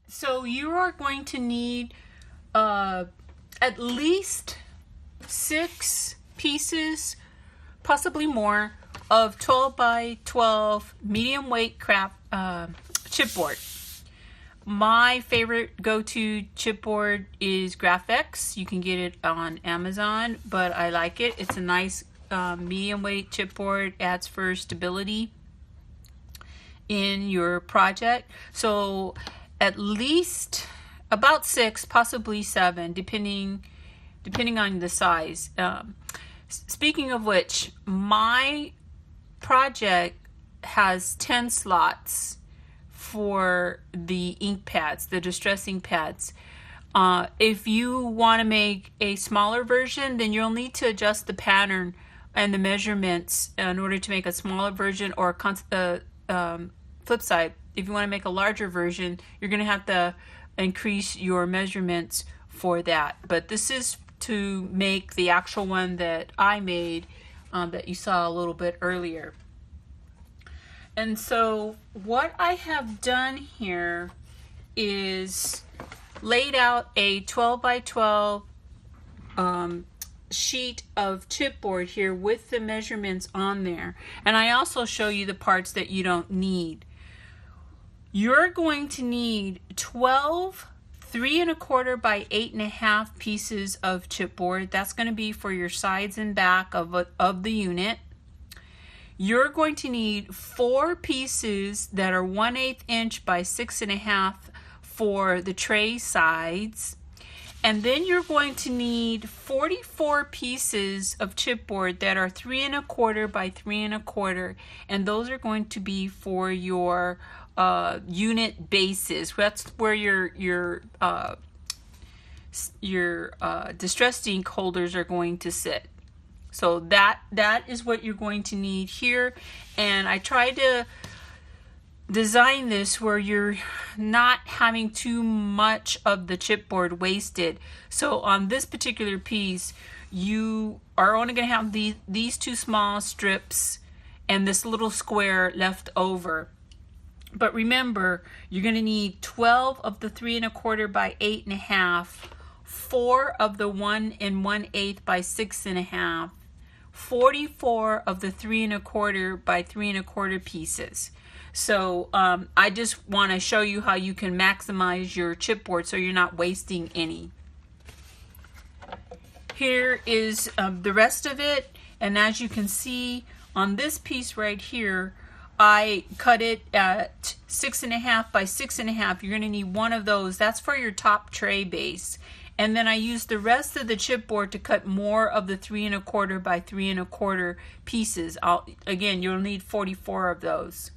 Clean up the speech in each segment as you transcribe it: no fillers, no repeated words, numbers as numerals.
So you are going to need at least 6 pieces, possibly more, of 12 by 12 medium weight craft chipboard. My favorite go-to chipboard is Grafix. You can get it on Amazon, but I like it. It's a nice medium weight chipboard, adds for stability in your project. So at least about 6, possibly 7, depending on the size. Speaking of which, my project has 10 slots for the ink pads, the distress ink pads. If you want to make a smaller version, then you'll need to adjust the pattern and the measurements in order to make a smaller version, or flip side, if you want to make a larger version, you're going to have to increase your measurements for that. But this is to make the actual one that I made that you saw a little bit earlier. And so what I have done here is laid out a 12 by 12 sheet of chipboard here with the measurements on there. And I also show you the parts that you don't need. You're going to need 12 3 1/4 by 8 1/2 pieces of chipboard. That's going to be for your sides and back of the unit. You're going to need 4 pieces that are 1/8 inch by 6 1/2 for the tray sides. And then you're going to need 44 pieces of chipboard that are 3 1/4 by 3 1/4, and those are going to be for your unit bases. That's where your distress ink holders are going to sit. So that is what you're going to need here. And I tried to design this where you're not having too much of the chipboard wasted. So on this particular piece, you are only going to have these 2 small strips and this little square left over. But remember, you're going to need 12 of the 3 1/4 by 8 1/2, 4 of the 1 1/8 by 6 1/2, 44 of the 3 1/4 by 3 1/4 pieces. So I just want to show you how you can maximize your chipboard so you're not wasting any. Here is the rest of it, and as you can see on this piece right here, I cut it at 6 1/2 by 6 1/2. You're going to need 1 of those. That's for your top tray base. And then I used the rest of the chipboard to cut more of the 3 1/4 by 3 1/4 pieces. Again, you'll need 44 of those.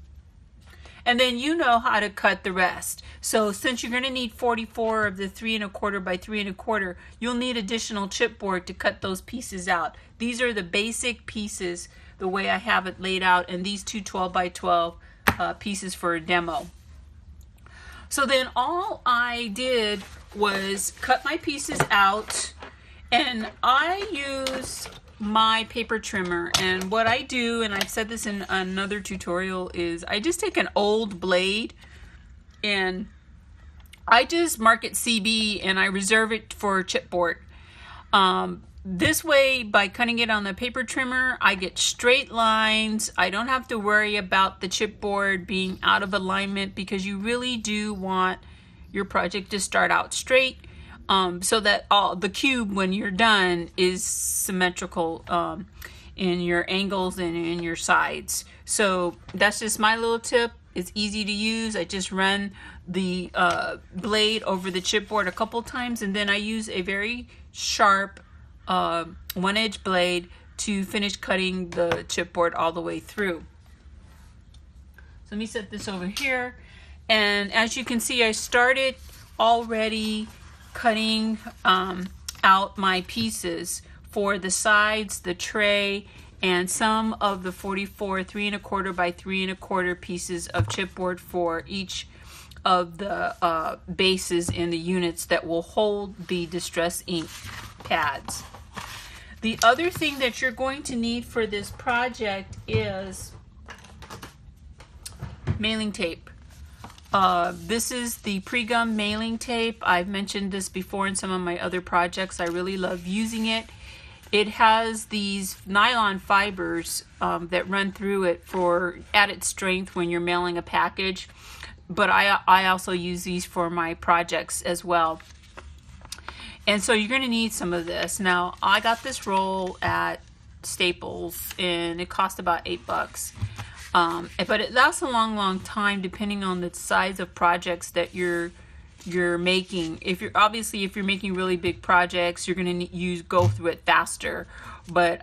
And then you know how to cut the rest. So since you're going to need 44 of the 3 1/4 by 3 1/4, you'll need additional chipboard to cut those pieces out. These are the basic pieces, the way I have it laid out, and these 2 12 by 12 pieces for a demo. So then all I did was cut my pieces out, and I use my paper trimmer. And what I do, and I've said this in another tutorial, is I just take an old blade and I just mark it CB and I reserve it for chipboard. This way, by cutting it on the paper trimmer, I get straight lines. I don't have to worry about the chipboard being out of alignment, because you really do want your project to start out straight, so that all the cube, when you're done, is symmetrical in your angles and in your sides. So that's just my little tip. It's easy to use. I just run the blade over the chipboard a couple times, and then I use a very sharp 1-edge blade to finish cutting the chipboard all the way through. So let me set this over here, and as you can see, I started already cutting out my pieces for the sides, the tray, and some of the 44 3 1/4 by 3 1/4 pieces of chipboard for each of the bases in the units that will hold the distress ink pads. The other thing that you're going to need for this project is mailing tape. This is the pre-gum mailing tape. I've mentioned this before in some of my other projects. I really love using it. It has these nylon fibers that run through it for added strength when you're mailing a package. But I also use these for my projects as well. And so you're going to need some of this. Now, I got this roll at Staples and it cost about $8. But it lasts a long time depending on the size of projects that you're making. If you're making really big projects, you're going to go through it faster. But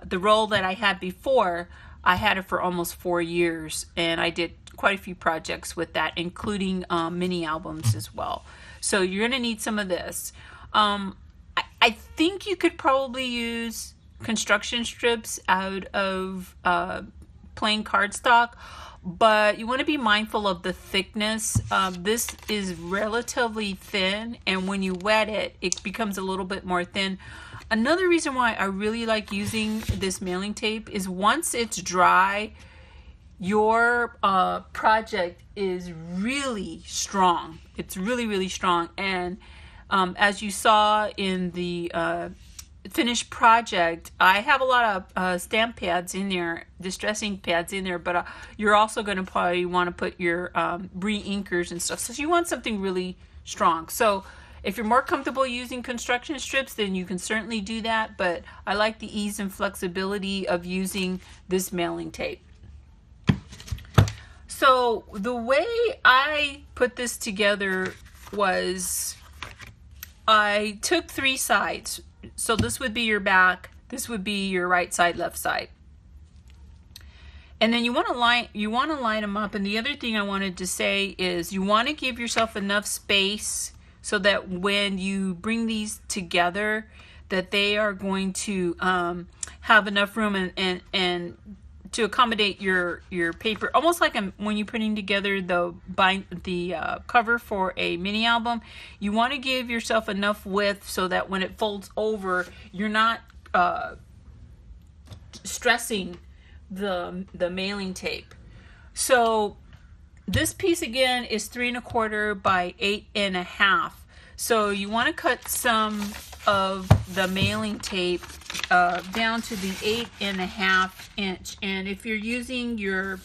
the roll that I had before, I had it for almost 4 years, and I did quite a few projects with that, including mini albums as well. So you're going to need some of this. I think you could probably use construction strips out of plain cardstock, but you want to be mindful of the thickness. This is relatively thin, and when you wet it, it becomes a little bit more thin. Another reason why I really like using this mailing tape is once it's dry, your project is really strong. It's really strong, and as you saw in the finished project, I have a lot of stamp pads in there, distressing pads in there, but you're also going to probably want to put your re-inkers and stuff. So you want something really strong. So if you're more comfortable using construction strips, then you can certainly do that, but I like the ease and flexibility of using this mailing tape. So the way I put this together was I took 3 sides. So this would be your back, this would be your right side, left side. And then you want to line them up. And the other thing I wanted to say is you want to give yourself enough space so that when you bring these together, that they are going to have enough room and to accommodate your paper, almost like when you're putting together the cover for a mini album. You want to give yourself enough width so that when it folds over, you're not stressing the mailing tape. So this piece again is 3 1/4 by 8 1/2. So you want to cut some of the mailing tape down to the 8 1/2 inch, and if you're using your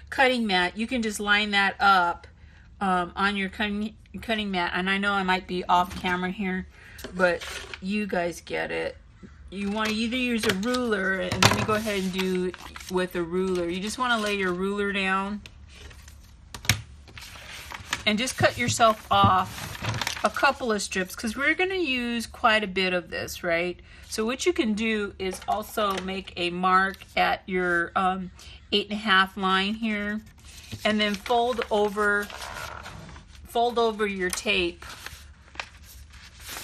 cutting mat, you can just line that up on your cutting mat. And I know I might be off camera here, but you guys get it. You want to either use a ruler, and let me go ahead and do it with a ruler. You just want to lay your ruler down and just cut yourself off a couple of strips, because we're going to use quite a bit of this, right? So what you can do is also make a mark at your 8 1/2 line here, and then fold over your tape,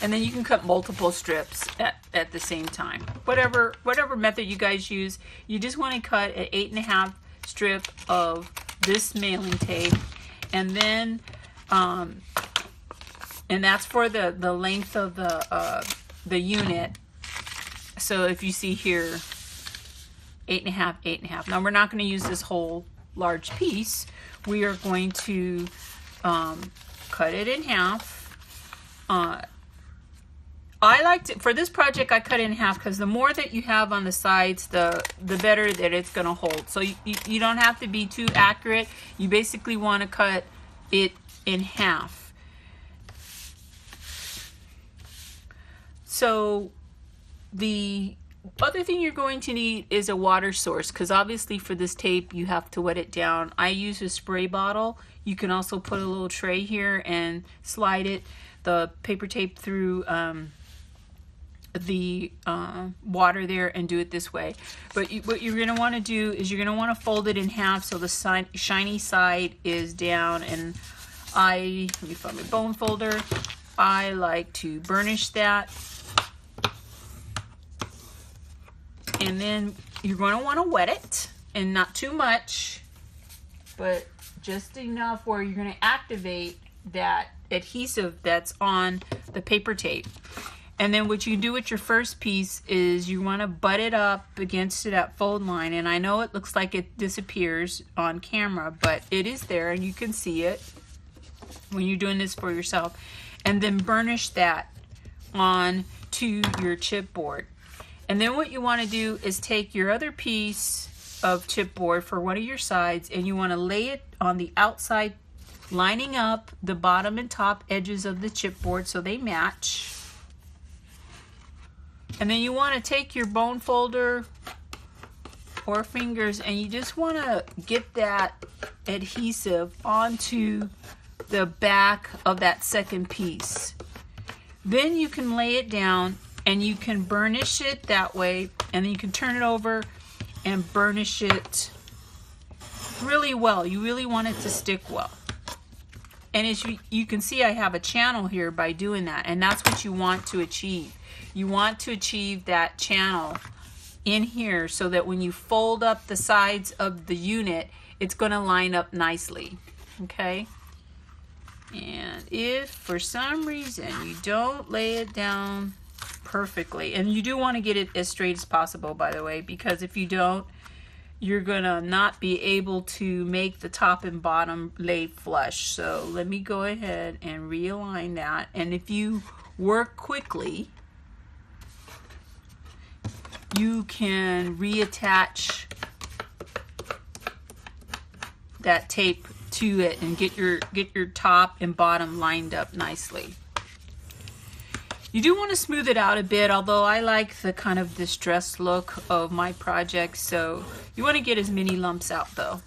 and then you can cut multiple strips at the same time. Whatever method you guys use, you just want to cut an 8 1/2 strip of this mailing tape, and then and that's for the length of the unit. So if you see here, 8 1/2, 8 1/2. Now we're not going to use this whole large piece. We are going to cut it in half. I like to, for this project, I cut it in half because the more that you have on the sides, the better that it's going to hold. So you don't have to be too accurate. You basically want to cut it in half. So the other thing you're going to need is a water source, because obviously for this tape you have to wet it down. I use a spray bottle. You can also put a little tray here and slide the paper tape through the water there and do it this way. But what you're going to want to do is you're going to want to fold it in half so the shiny side is down. And let me find my bone folder. I like to burnish that. And then you're going to want to wet it, and not too much, but just enough where you're going to activate that adhesive that's on the paper tape. And then what you do with your first piece is you want to butt it up against that fold line. And I know it looks like it disappears on camera, but it is there and you can see it when you're doing this for yourself. And then burnish that on to your chipboard. And then what you want to do is take your other piece of chipboard for one of your sides and you want to lay it on the outside, lining up the bottom and top edges of the chipboard so they match. And then you want to take your bone folder or fingers and you just want to get that adhesive onto the back of that second piece. Then you can lay it down and you can burnish it that way, and then you can turn it over and burnish it really well. You really want it to stick well. And as you can see, I have a channel here by doing that, and that's what you want to achieve. You want to achieve that channel in here so that when you fold up the sides of the unit, it's going to line up nicely. Okay? And if for some reason you don't lay it down perfectly, and you do want to get it as straight as possible, by the way, because if you don't, you're gonna not be able to make the top and bottom lay flush. So let me go ahead and realign that. And if you work quickly, you can reattach that tape to it and get your top and bottom lined up nicely. You do want to smooth it out a bit, although I like the kind of distressed look of my project, so you want to get as many lumps out though.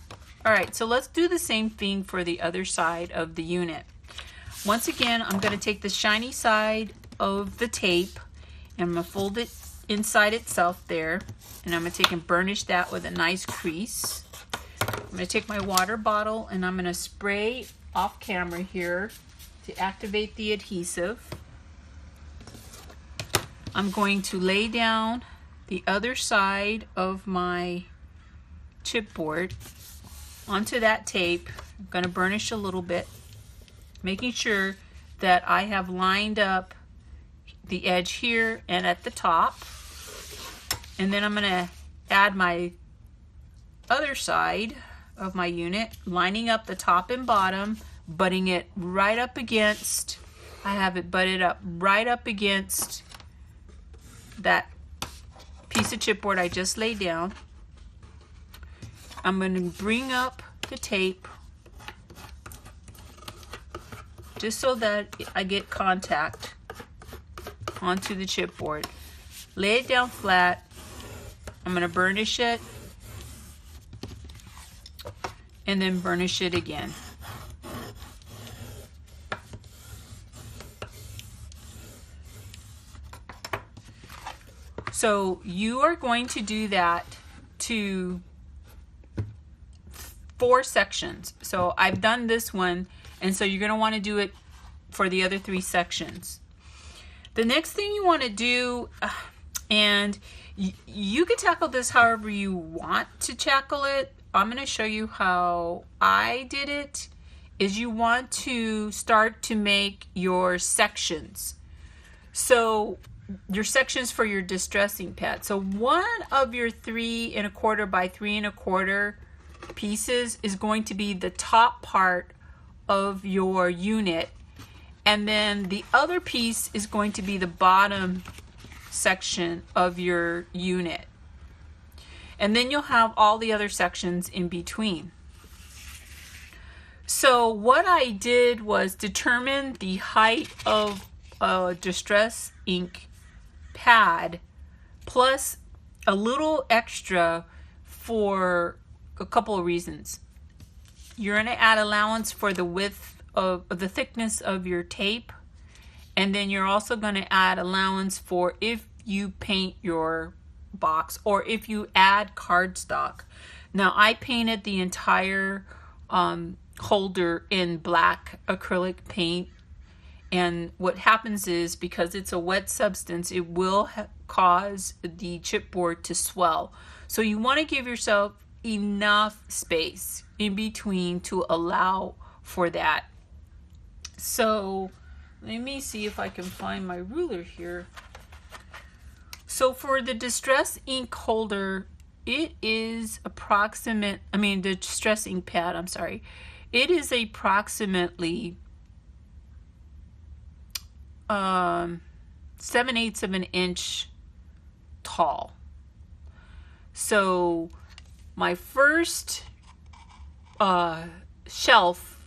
Alright, so let's do the same thing for the other side of the unit. Once again, I'm going to take the shiny side of the tape and I'm going to fold it inside itself there, and I'm going to take and burnish that with a nice crease. I'm going to take my water bottle and I'm going to spray off camera here to activate the adhesive. I'm going to lay down the other side of my chipboard onto that tape. I'm going to burnish a little bit, making sure that I have lined up the edge here and at the top. And then I'm going to add my other side of my unit, lining up the top and bottom, butting it right up against, I have it butted up right up against that piece of chipboard I just laid down. I'm going to bring up the tape just so that I get contact onto the chipboard. Lay it down flat. I'm going to burnish it and then burnish it again. So you are going to do that to 4 sections. So I've done this one, and so you're going to want to do it for the other 3 sections. The next thing you want to do, and you can tackle this however you want to tackle it. I'm going to show you how I did it. Is you want to start to make your sections. So your sections for your distressing pad. So one of your 3 1/4 by 3 1/4 pieces is going to be the top part of your unit, and then the other piece is going to be the bottom section of your unit, and then you'll have all the other sections in between. So what I did was determine the height of a distress ink pad plus a little extra for a couple of reasons. You're going to add allowance for the width of the thickness of your tape, and then you're also going to add allowance for if you paint your box or if you add cardstock. Now I painted the entire holder in black acrylic paint, and what happens is, because it's a wet substance, it will cause the chipboard to swell. So you want to give yourself enough space in between to allow for that. So let me see if I can find my ruler here. So for the distress ink holder, it is the distress ink pad, I'm sorry. It is approximately 7/8 of an inch tall. So my first shelf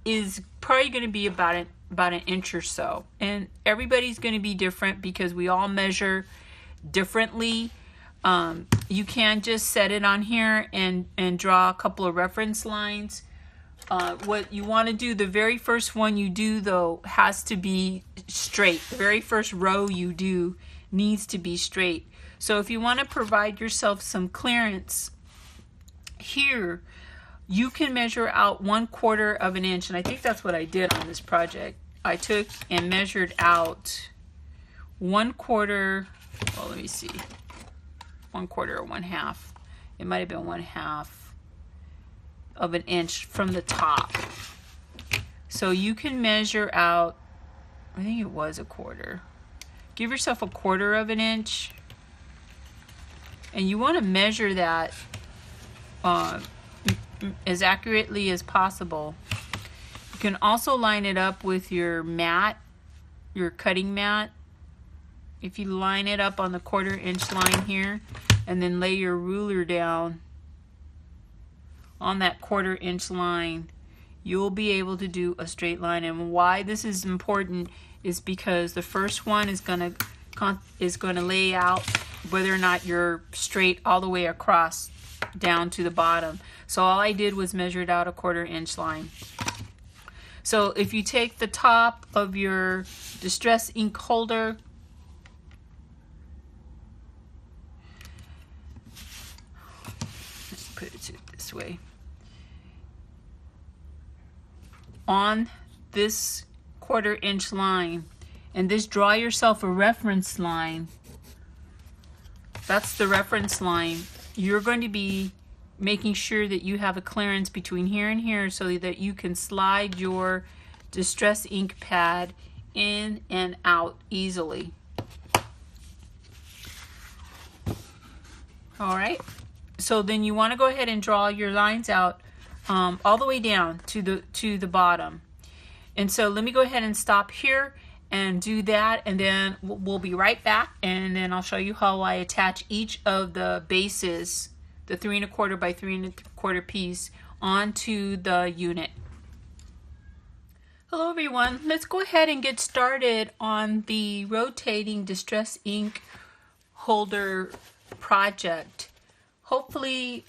is probably going to be about an inch or so, and everybody's going to be different because we all measure differently. You can just set it on here and draw a couple of reference lines. What you want to do, the very first one you do though has to be straight. The very first row you do needs to be straight. So if you want to provide yourself some clearance here, you can measure out 1/4 of an inch, and I think that's what I did on this project. I took and measured out 1/4, well, let me see, 1/4 or 1/2. It might have been 1/2 of an inch from the top. So you can measure out, I think it was 1/4. Give yourself 1/4 of an inch, and you want to measure that as accurately as possible. You can also line it up with your mat, your cutting mat. If you line it up on the 1/4 inch line here and then lay your ruler down on that 1/4 inch line, you'll be able to do a straight line. And why this is important is because the first one is going to lay out whether or not you're straight all the way across down to the bottom. So all I did was measured out a 1/4 inch line. So if you take the top of your distress ink holder, let's put it this way, on this 1/4 inch line, and just draw yourself a reference line. That's the reference line. You're going to be making sure that you have a clearance between here and here so that you can slide your distress ink pad in and out easily. All right, so then you want to go ahead and draw your lines out all the way down to the bottom. And so let me go ahead and stop here and do that, and then we'll be right back, and then I'll show you how I attach each of the bases, the 3 1/4 by 3 1/4 piece, onto the unit. Hello everyone, let's go ahead and get started on the rotating distress ink holder project. Hopefully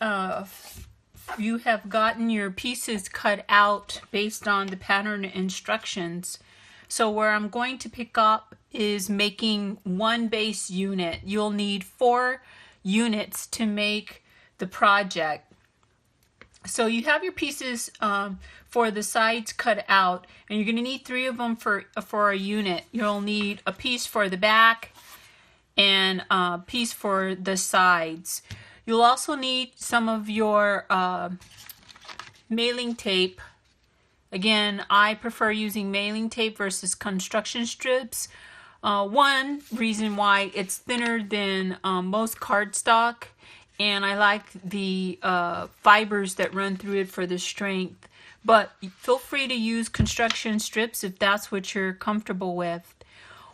you have gotten your pieces cut out based on the pattern instructions. So where I'm going to pick up is making one base unit. You'll need 4 units to make the project. So you have your pieces for the sides cut out, and you're going to need 3 of them for a unit. You'll need a piece for the back and a piece for the sides. You'll also need some of your mailing tape. Again, I prefer using mailing tape versus construction strips. One reason why it's thinner than most cardstock, and I like the fibers that run through it for the strength. But feel free to use construction strips if that's what you're comfortable with.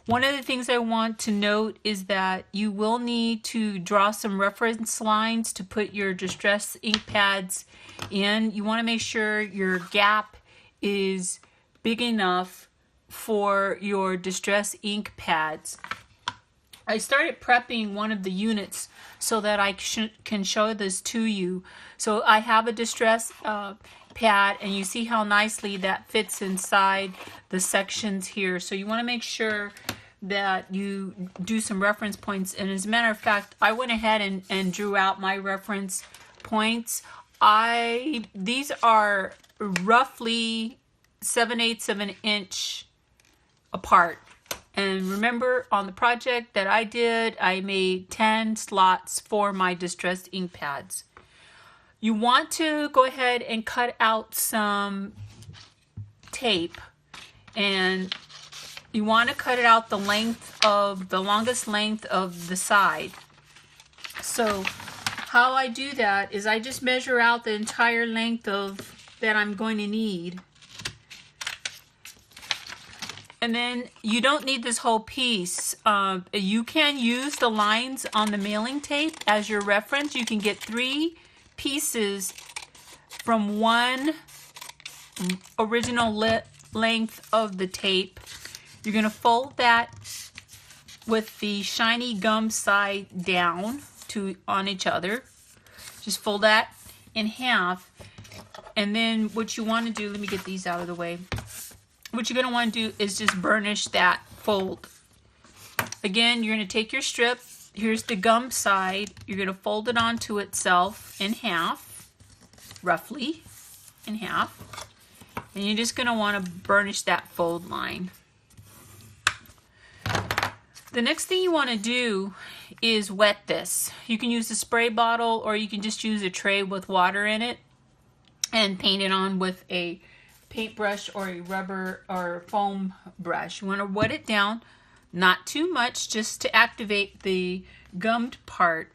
One of the things I want to note is that you will need to draw some reference lines to put your distress ink pads in. You want to make sure your gap is big enough for your distress ink pads. I started prepping one of the units so that I can show this to you. So I have a distress pad, and you see how nicely that fits inside the sections here. So you want to make sure that you do some reference points. And as a matter of fact, I went ahead and drew out my reference points. These are roughly 7/8 of an inch apart. And remember, on the project that I did, I made 10 slots for my distressed ink pads. You want to go ahead and cut out some tape, and you want to cut it out the longest length of the side. So how I do that is I just measure out the entire length that I'm going to need. And then you don't need this whole piece. You can use the lines on the mailing tape as your reference. You can get 3 pieces from one original length of the tape. You're going to fold that with the shiny gum side down on each other. Just fold that in half. And then what you want to do, let me get these out of the way. What you're going to want to do is just burnish that fold. Again, you're going to take your strip. Here's the gum side. You're going to fold it onto itself in half, roughly in half. And you're just going to want to burnish that fold line. The next thing you want to do is wet this. You can use a spray bottle, or you can just use a tray with water in it and paint it on with a paintbrush or a rubber or foam brush. You want to wet it down, not too much, just to activate the gummed part.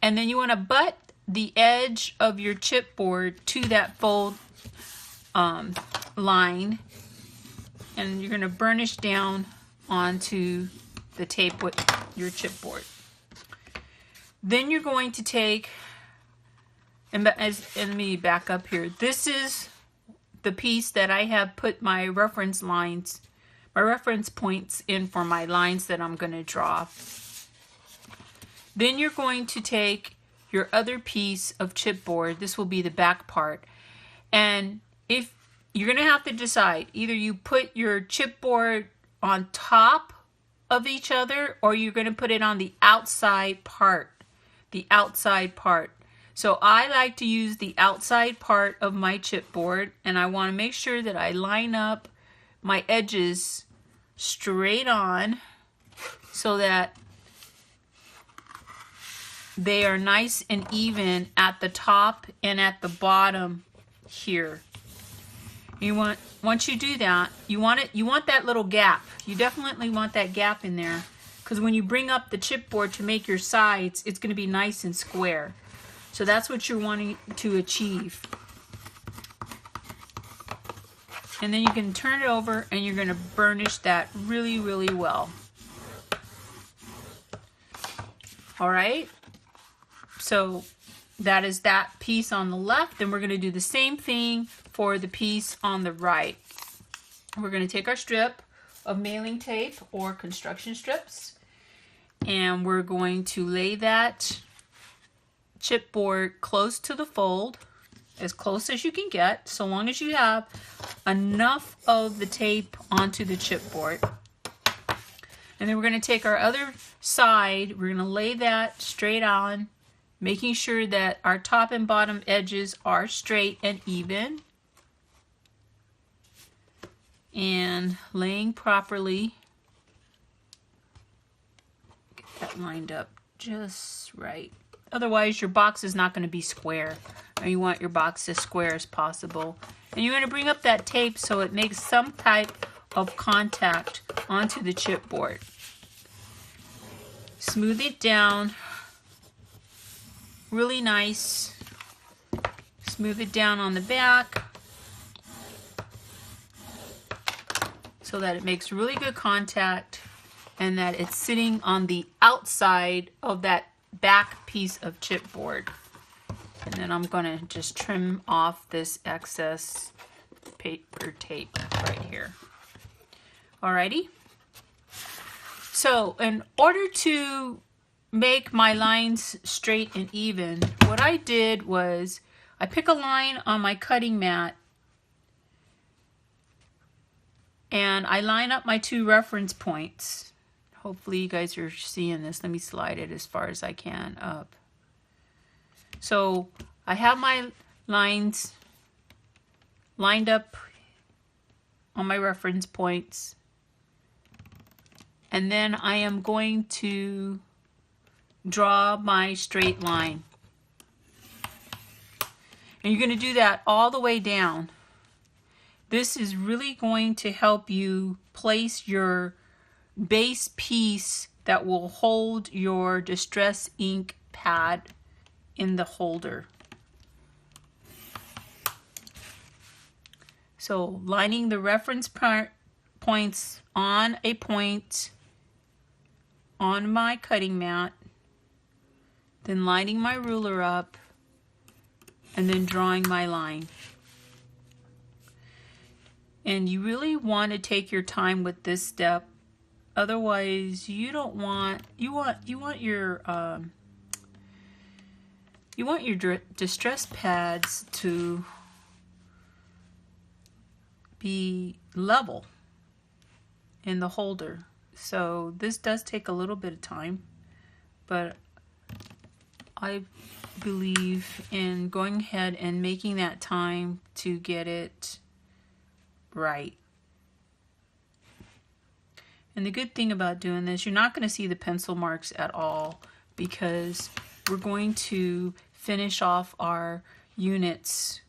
And then you want to butt the edge of your chipboard to that fold line, and you're going to burnish down onto the tape with your chipboard. Then you're going to take, and let me back up here. This is the piece that I have put my reference lines, my reference points in for my lines that I'm going to draw. Then you're going to take your other piece of chipboard. This will be the back part. And if you're going to have to decide, either you put your chipboard on top of each other, or you're going to put it on the outside part. The outside part. So I like to use the outside part of my chipboard, and I want to make sure that I line up my edges straight on so that they are nice and even at the top and at the bottom here. Once you do that, you want that little gap. You definitely want that gap in there, because when you bring up the chipboard to make your sides, it's going to be nice and square. So that's what you're wanting to achieve. And then you can turn it over and you're going to burnish that really, really well. All right. So that is that piece on the left, and we're going to do the same thing for the piece on the right. We're going to take our strip of mailing tape or construction strips, and we're going to lay that chipboard close to the fold, as close as you can get, so long as you have enough of the tape onto the chipboard. And then we're going to take our other side, we're going to lay that straight on, making sure that our top and bottom edges are straight and even, and laying properly. Get that lined up just right. Otherwise your box is not going to be square, and you want your box as square as possible. And you're going to bring up that tape so it makes some type of contact onto the chipboard. Smooth it down really nice. Smooth it down on the back so that it makes really good contact and that it's sitting on the outside of that back piece of chipboard. And then I'm going to just trim off this excess paper tape right here. Alrighty. So in order to make my lines straight and even, what I did was I pick a line on my cutting mat and I line up my two reference points. Hopefully you guys are seeing this. Let me slide it as far as I can up. So I have my lines lined up on my reference points, and then I am going to draw my straight line. And you're going to do that all the way down. this is really going to help you place your base piece that will hold your Distress ink pad in the holder. So lining the reference points on a point on my cutting mat, then lining my ruler up, and then drawing my line. And you really want to take your time with this step. Otherwise, you don't want you want your distress pads to be level in the holder. So this does take a little bit of time, but I believe in going ahead and making that time to get it right. And the good thing about doing this, you're not going to see the pencil marks at all, because we're going to finish off our units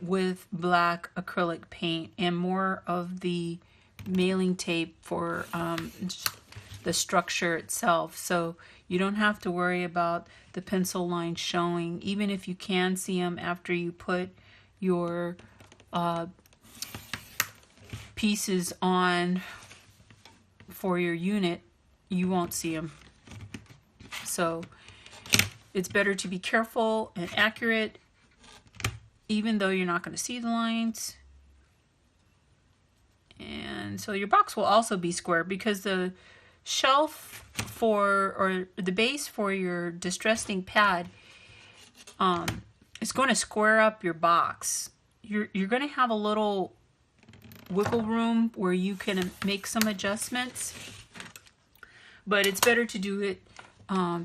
with black acrylic paint and more of the mailing tape for the structure itself. So you don't have to worry about the pencil lines showing, even if you can see them after you put your pieces on for your unit, you won't see them. So it's better to be careful and accurate, even though you're not going to see the lines. And so your box will also be square, because the shelf or the base for your distress ink pad is going to square up your box. You're going to have a little wiggle room where you can make some adjustments, but it's better to do it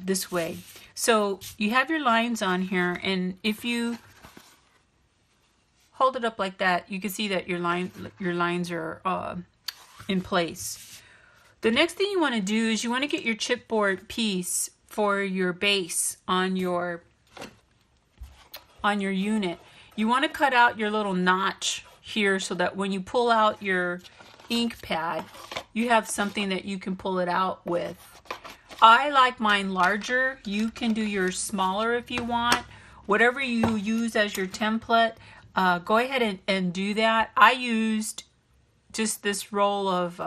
this way. So you have your lines on here, and if you hold it up like that, you can see that your lines are in place. The next thing you want to do is you want to get your chipboard piece for your base on your unit. You want to cut out your little notch here so that when you pull out your ink pad, you have something that you can pull it out with. I like mine larger. You can do yours smaller if you want. Whatever you use as your template, go ahead and do that. I used just this roll of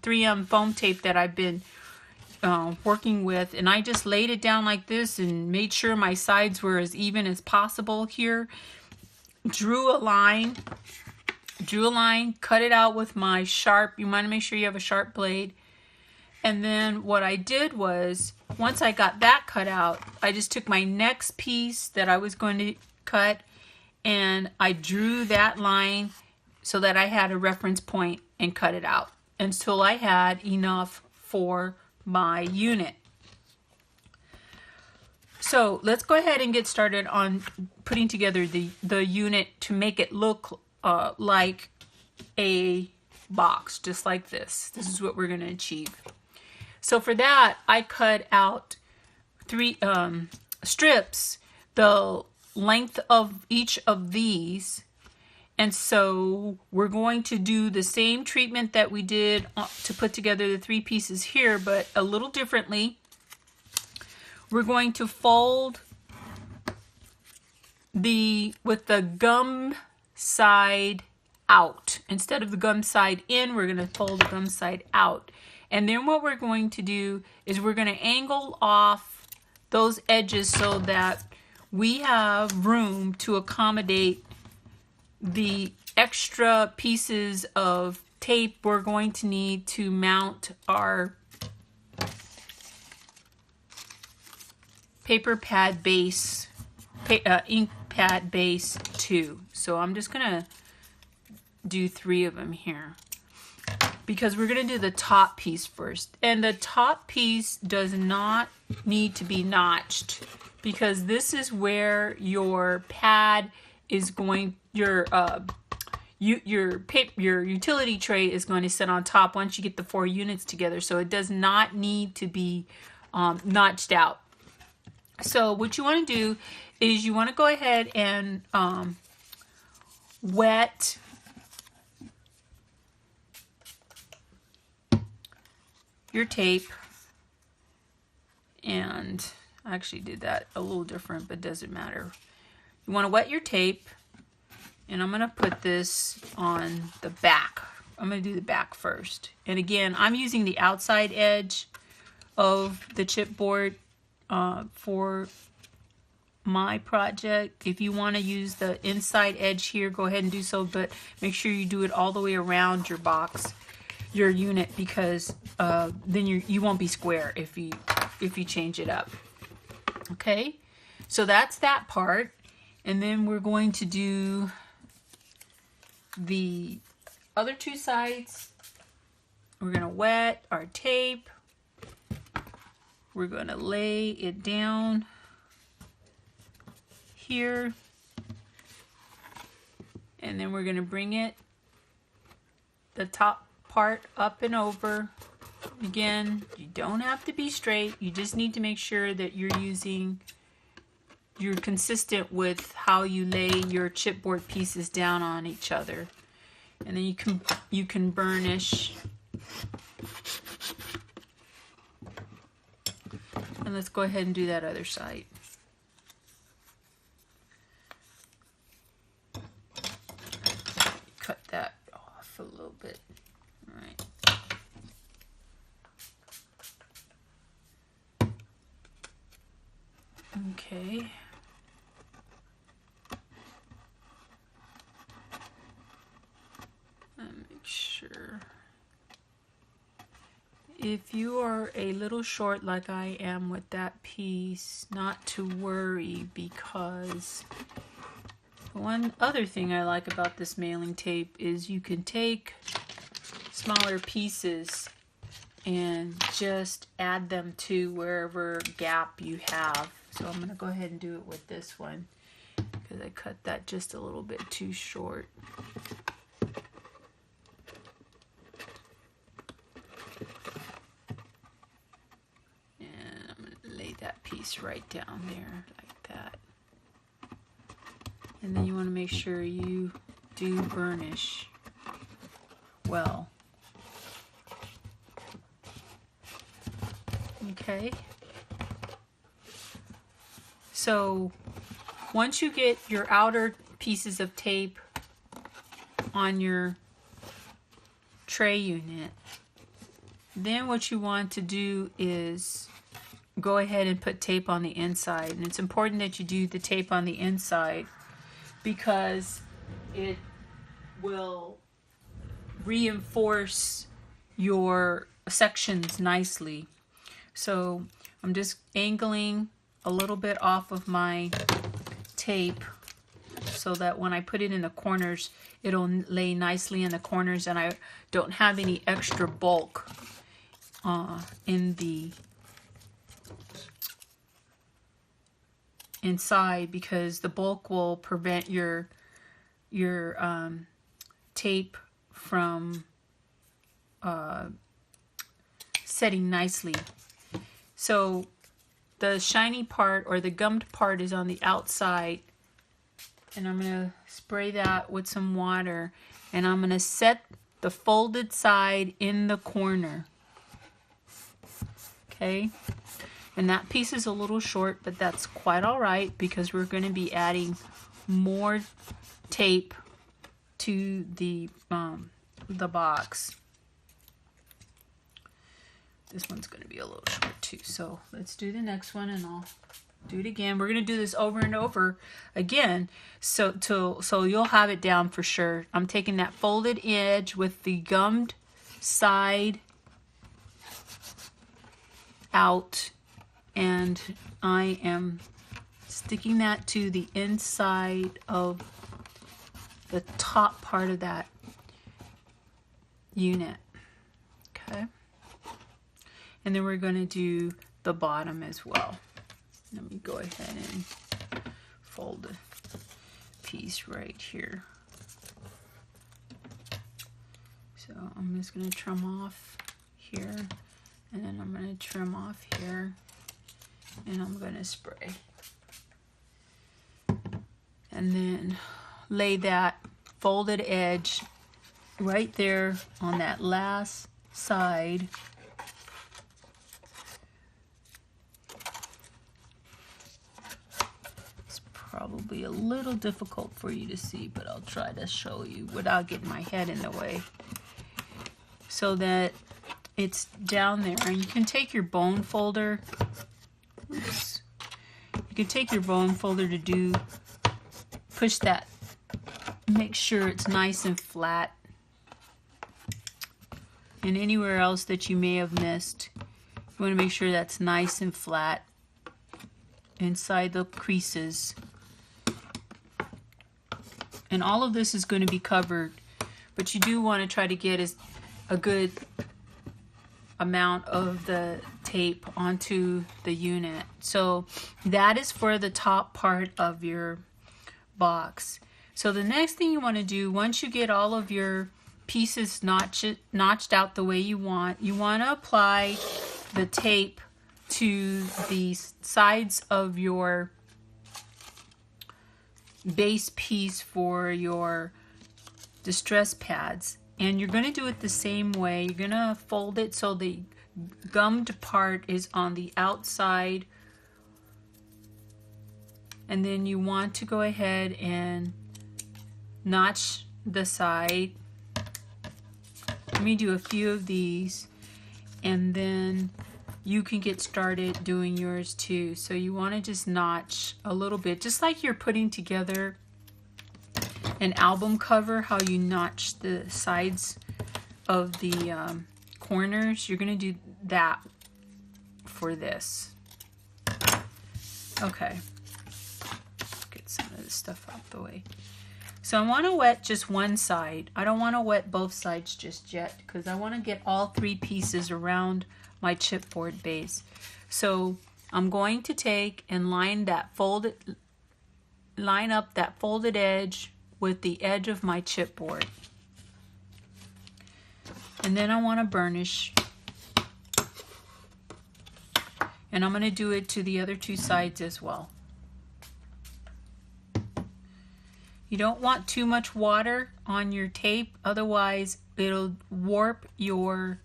3M foam tape that I've been working with, and I just laid it down like this and made sure my sides were as even as possible here. Drew a line, cut it out with my sharp. You want to make sure you have a sharp blade. And then what I did was, once I got that cut out, I just took my next piece that I was going to cut, and I drew that line so that I had a reference point and cut it out until I had enough for my unit. So let's go ahead and get started on putting together the unit to make it look like a box, just like this. This is what we're going to achieve. So for that, I cut out 3 strips, the length of each of these. And so we're going to do the same treatment that we did to put together the 3 pieces here, but a little differently. We're going to fold with the gum side out. Instead of the gum side in, we're going to fold the gum side out. And then what we're going to do is we're going to angle off those edges so that we have room to accommodate the extra pieces of tape we're going to need to mount our paper pad base, ink pad base to. So I'm just going to do 3 of them here, because we're going to do the top piece first. And the top piece does not need to be notched, because this is where your pad is going, your utility tray is going to sit on top once you get the 4 units together. So it does not need to be notched out. So what you want to do is you want to go ahead and wet your tape, and I actually did that a little different, but doesn't matter. You want to wet your tape, and I'm going to put this on the back. I'm going to do the back first. And again, I'm using the outside edge of the chipboard for my project. If you want to use the inside edge here, go ahead and do so, but make sure you do it all the way around your box, your unit, because then you won't be square if you change it up. Okay, so that's that part, and then we're going to do the other two sides. We're going to wet our tape. We're going to lay it down here, and then we're going to bring it, the top part, up and over. Again, you don't have to be straight. You just need to make sure that you're consistent with how you lay your chipboard pieces down on each other. And then you can burnish. And let's go ahead and do that other side. Cut that off a little bit. All right. Okay. Make sure. If you are a little short like I am with that piece, not to worry, because one other thing I like about this mailing tape is you can take smaller pieces and just add them to wherever gap you have. So I'm going to go ahead and do it with this one because I cut that just a little bit too short. And I'm going to lay that piece right down there like that. And then you want to make sure you do burnish well. Okay. So once you get your outer pieces of tape on your tray unit, then what you want to do is go ahead and put tape on the inside. And it's important that you do the tape on the inside because it will reinforce your sections nicely. So I'm just angling a little bit off of my tape so that when I put it in the corners, it'll lay nicely in the corners and I don't have any extra bulk in the inside, because the bulk will prevent your tape from setting nicely. So the shiny part or the gummed part is on the outside, and I'm going to spray that with some water, and I'm going to set the folded side in the corner. Okay, and that piece is a little short, but that's quite all right because we're going to be adding more tape to the box. This one's going to be a little short too, so let's do the next one and I'll do it again. We're going to do this over and over again so you'll have it down for sure. I'm taking that folded edge with the gummed side out, and I am sticking that to the inside of the top part of that unit. Okay. And then we're going to do the bottom as well. Let me go ahead and fold a piece right here. So I'm just going to trim off here, and then I'm going to trim off here, and I'm going to spray. And then lay that folded edge right there on that last side probably a little difficult for you to see, but I'll try to show you without getting my head in the way, so that it's down there. And you can take your bone folder. Oops. You can take your bone folder to push that. Make sure it's nice and flat. And anywhere else that you may have missed, you want to make sure that's nice and flat inside the creases. And all of this is going to be covered, but you do want to try to get a good amount of the tape onto the unit. So that is for the top part of your box. So the next thing you want to do, once you get all of your pieces notched out the way you want to apply the tape to the sides of your base piece for your distress pads. And you're going to do it the same way. You're going to fold it so the gummed part is on the outside. And then you want to go ahead and notch the side. Let me do a few of these, and then you can get started doing yours too. So you want to just notch a little bit, just like you're putting together an album cover, how you notch the sides of the corners. You're going to do that for this. Okay, get some of this stuff out the way. So I want to wet just one side. I don't want to wet both sides just yet, because I want to get all three pieces around my chipboard base. So I'm going to take and line up that folded edge with the edge of my chipboard. And then I want to burnish. And I'm going to do it to the other two sides as well. You don't want too much water on your tape, otherwise it'll warp your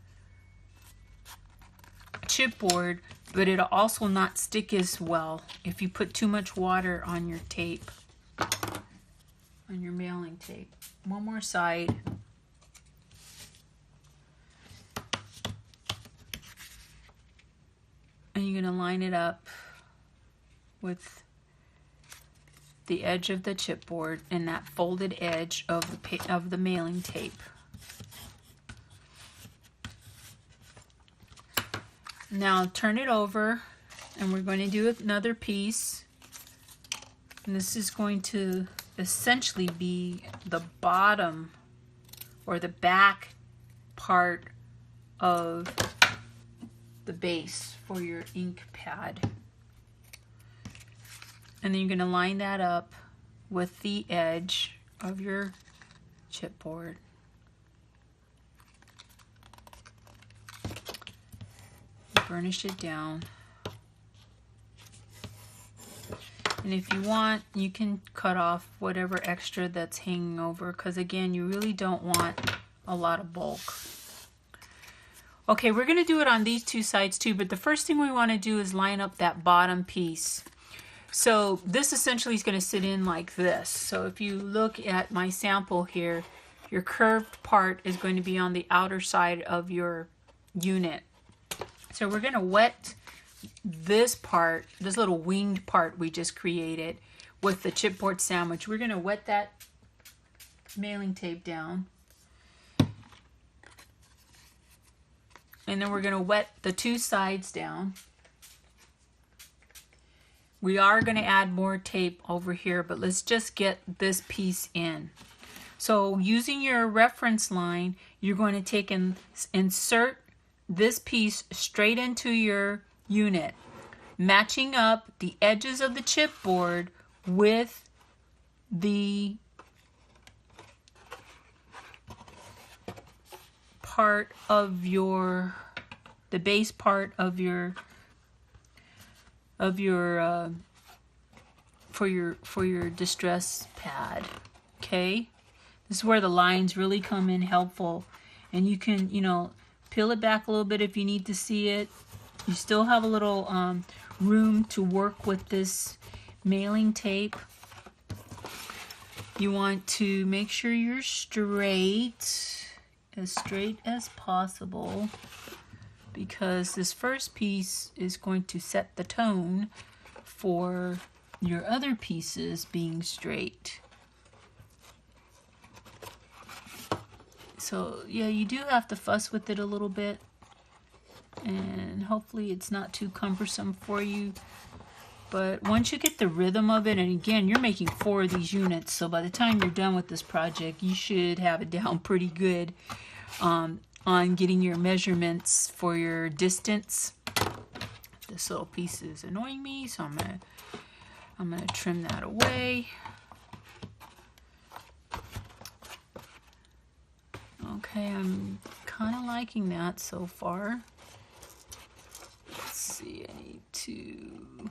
chipboard, but it'll also not stick as well if you put too much water on your tape, on your mailing tape. One more side. And you're going to line it up with the edge of the chipboard and that folded edge of the mailing tape. Now turn it over, and we're going to do another piece. And this is going to essentially be the bottom or the back part of the base for your ink pad. And then you're going to line that up with the edge of your chipboard. Burnish it down. And if you want, you can cut off whatever extra that's hanging over, because again, you really don't want a lot of bulk. Okay, we're going to do it on these two sides too, but the first thing we want to do is line up that bottom piece. So this essentially is going to sit in like this. So if you look at my sample here, your curved part is going to be on the outer side of your unit. So we're going to wet this part, this little winged part we just created with the chipboard sandwich. We're going to wet that mailing tape down. And then we're going to wet the two sides down. We are going to add more tape over here, but let's just get this piece in. So using your reference line, you're going to take and insert this piece straight into your unit, matching up the edges of the chipboard with the part of the base part of your for your distress pad. Okay, this is where the lines really come in helpful, and you can, you know, peel it back a little bit if you need to see it. You still have a little room to work with this mailing tape. You want to make sure you're as straight as possible, because this first piece is going to set the tone for your other pieces being straight. So yeah, you do have to fuss with it a little bit, and hopefully it's not too cumbersome for you. But once you get the rhythm of it, and again, you're making 4 of these units, so by the time you're done with this project, you should have it down pretty good on getting your measurements for your distance. This little piece is annoying me, so I'm gonna trim that away. Okay, I'm kind of liking that so far. Let's see, I need to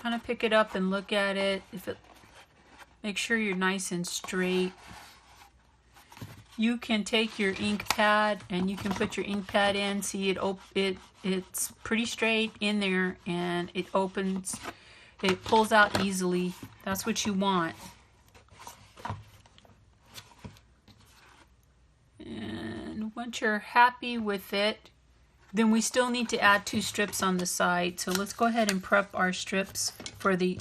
kind of pick it up and look at it. Make sure you're nice and straight. You can take your ink pad and you can put your ink pad in. See, it's pretty straight in there, and it opens, it pulls out easily. That's what you want. And once you're happy with it, then we still need to add 2 strips on the side. So let's go ahead and prep our strips for the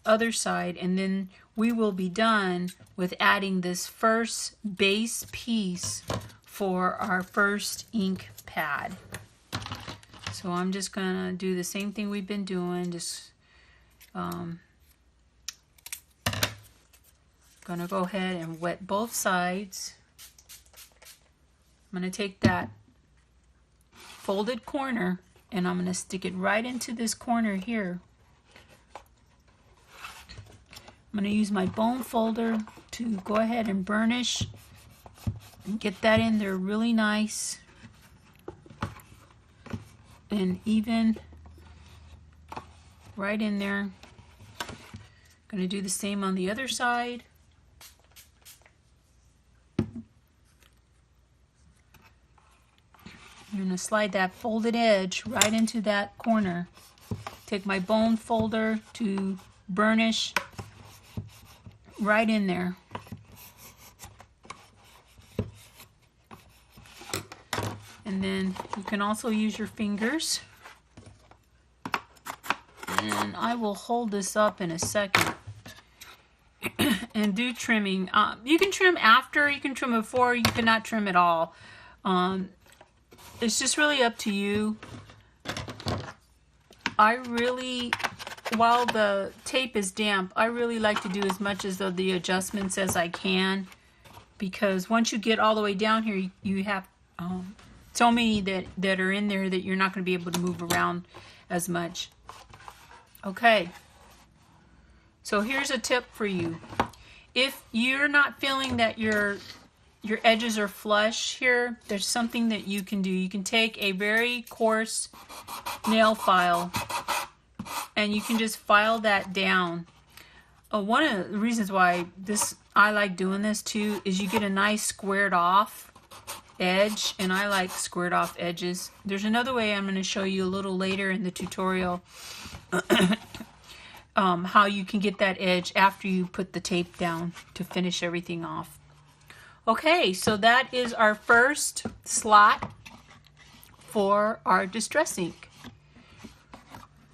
other side, and then we will be done with adding this first base piece for our first ink pad. So I'm just gonna do the same thing we've been doing, just gonna go ahead and wet both sides. I'm gonna take that folded corner and I'm gonna stick it right into this corner here. I'm gonna use my bone folder to go ahead and burnish and get that in there really nice and even right in there. Gonna do the same on the other side. I'm going to slide that folded edge right into that corner. Take my bone folder to burnish right in there. And then you can also use your fingers. And I will hold this up in a second and do trimming. You can trim after, you can trim before, you cannot trim at all. It's just really up to you. I really, while the tape is damp, I really like to do as much of the adjustments as I can, because once you get all the way down here, you have so many that are in there that you're not going to be able to move around as much. Okay, so here's a tip for you. If you're not feeling that your edges are flush here, there's something that you can do. You can take a very coarse nail file and you can just file that down. One of the reasons why I like doing this too is you get a nice squared off edge, and I like squared off edges. There's another way I'm going to show you a little later in the tutorial how you can get that edge after you put the tape down to finish everything off. Okay, so that is our first slot for our distress ink.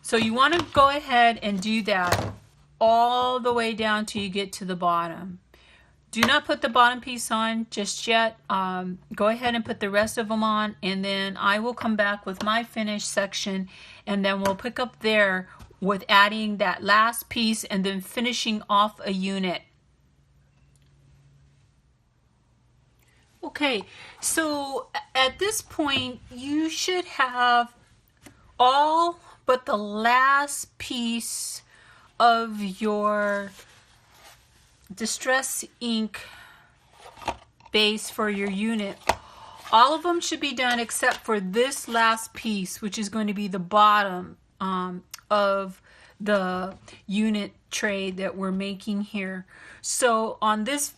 So you want to go ahead and do that all the way down till you get to the bottom. Do not put the bottom piece on just yet. Go ahead and put the rest of them on, and then I will come back with my finish section, and then we'll pick up there with adding that last piece and then finishing off a unit. Okay, so at this point you should have all but the last piece of your distress ink base for your unit. All of them should be done except for this last piece, which is going to be the bottom of the unit tray that we're making here. So on this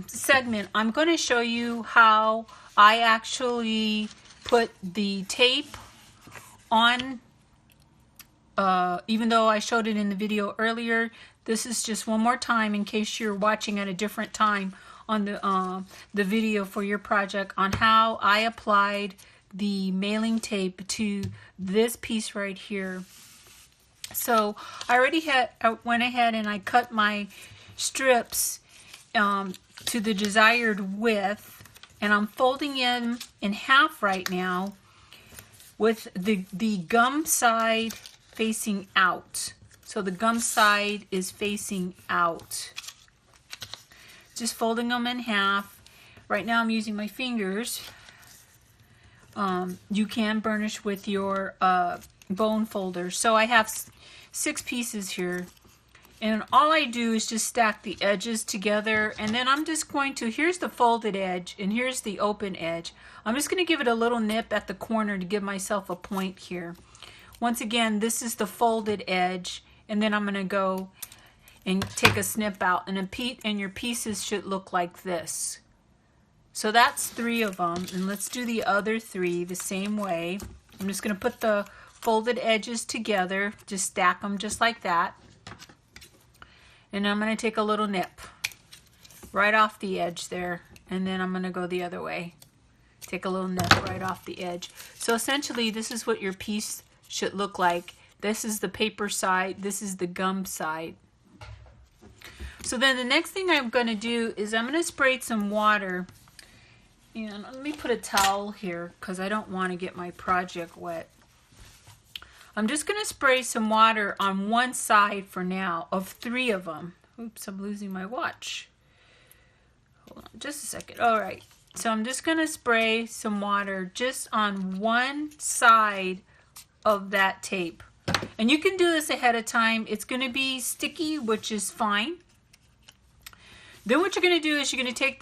segment, I'm going to show you how I actually put the tape on. Even though I showed it in the video earlier, This is just one more time in case you're watching at a different time on the video for your project on how I applied the mailing tape to this piece right here. So I went ahead and I cut my strips to the desired width, and I'm folding them in half right now with the gum side facing out. So the gum side is facing out. Just folding them in half. Right now I'm using my fingers. You can burnish with your bone folder. So I have 6 pieces here, and all I do is just stack the edges together, and then I'm just going to, here's the folded edge and here's the open edge. I'm just going to give it a little nip at the corner to give myself a point here. Once again, this is the folded edge, and then I'm going to go and take a snip out, and your pieces should look like this. So that's 3 of them, and let's do the other 3 the same way. I'm just going to put the folded edges together, just stack them just like that, and I'm going to take a little nip right off the edge there, and then I'm going to go the other way, take a little nip right off the edge. So essentially this is what your piece should look like. This is the paper side, this is the gum side. So then the next thing I'm going to do is I'm going to spray some water, and let me put a towel here because I don't want to get my project wet. I'm just going to spray some water on one side for now of 3 of them. Oops, I'm losing my watch. Hold on just a second. All right, so I'm just going to spray some water just on one side of that tape. And you can do this ahead of time. It's going to be sticky, which is fine. Then what you're going to do is you're going to take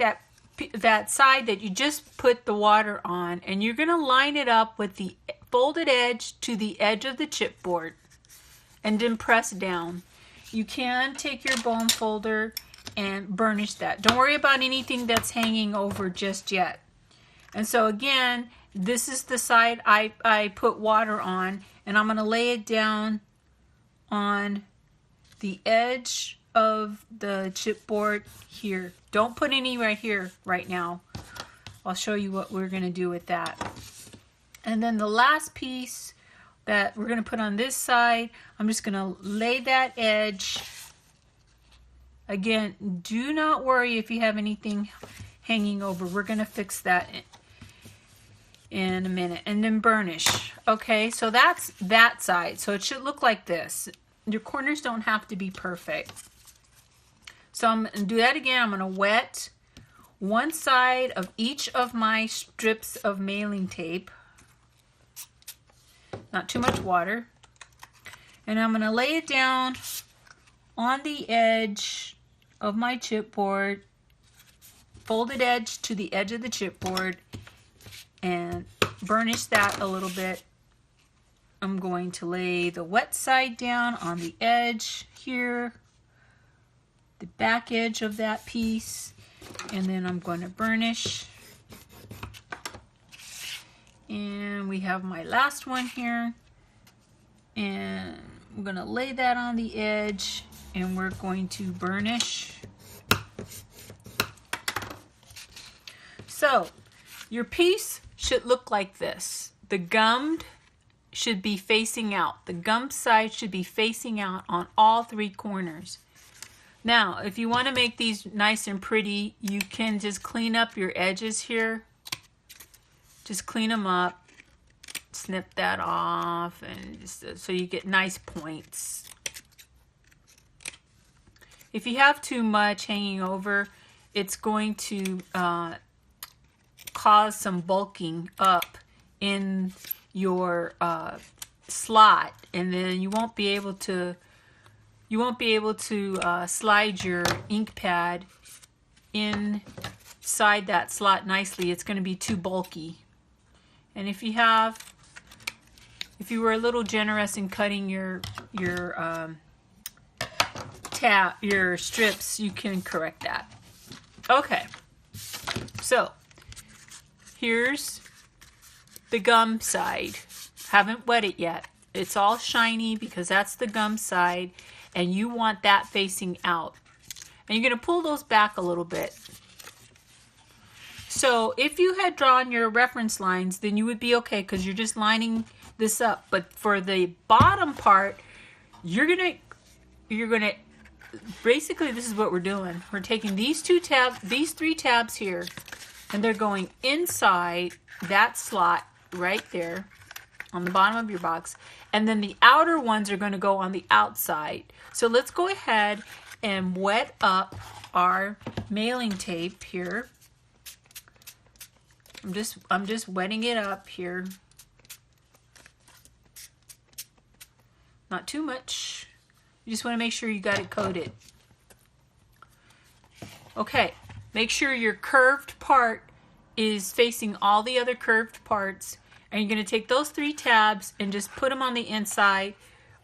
that side that you just put the water on, and you're going to line it up with the folded edge to the edge of the chipboard, and then press down. You can take your bone folder and burnish that. Don't worry about anything that's hanging over just yet. And so again, this is the side I put water on, and I'm going to lay it down on the edge of the chipboard here. Don't put any right here right now. I'll show you what we're going to do with that. And then the last piece that we're going to put on this side, I'm just going to lay that edge. Again, do not worry if you have anything hanging over. We're going to fix that in a minute. And then burnish. Okay, so that's that side. So it should look like this. Your corners don't have to be perfect. So I'm going to do that again. I'm going to wet one side of each of my strips of mailing tape. Not too much water. And I'm going to lay it down on the edge of my chipboard, folded edge to the edge of the chipboard, and burnish that a little bit. I'm going to lay the wet side down on the edge here, the back edge of that piece, and then I'm going to burnish. And we have my last one here, and I'm going to lay that on the edge, and we're going to burnish. So your piece should look like this. The gummed should be facing out. The gum side should be facing out on all 3 corners. Now, if you want to make these nice and pretty, you can just clean up your edges here. Just clean them up, snip that off, and just, so you get nice points. If you have too much hanging over, it's going to cause some bulking up in your slot, and then you won't be able to slide your ink pad inside that slot nicely. It's going to be too bulky. And if you were a little generous in cutting your strips, you can correct that. Okay, so here's the gum side. Haven't wet it yet. It's all shiny because that's the gum side. and you want that facing out. And you're going to pull those back a little bit. So if you had drawn your reference lines, then you would be okay because you're just lining this up. But for the bottom part, you're gonna basically, this is what we're doing. We're taking these three tabs here, and they're going inside that slot right there on the bottom of your box, and then the outer ones are going to go on the outside. So let's go ahead and wet up our mailing tape here. I'm just wetting it up here. Not too much. You just want to make sure you got it coated. Okay, make sure your curved part is facing all the other curved parts, and you're going to take those three tabs and just put them on the inside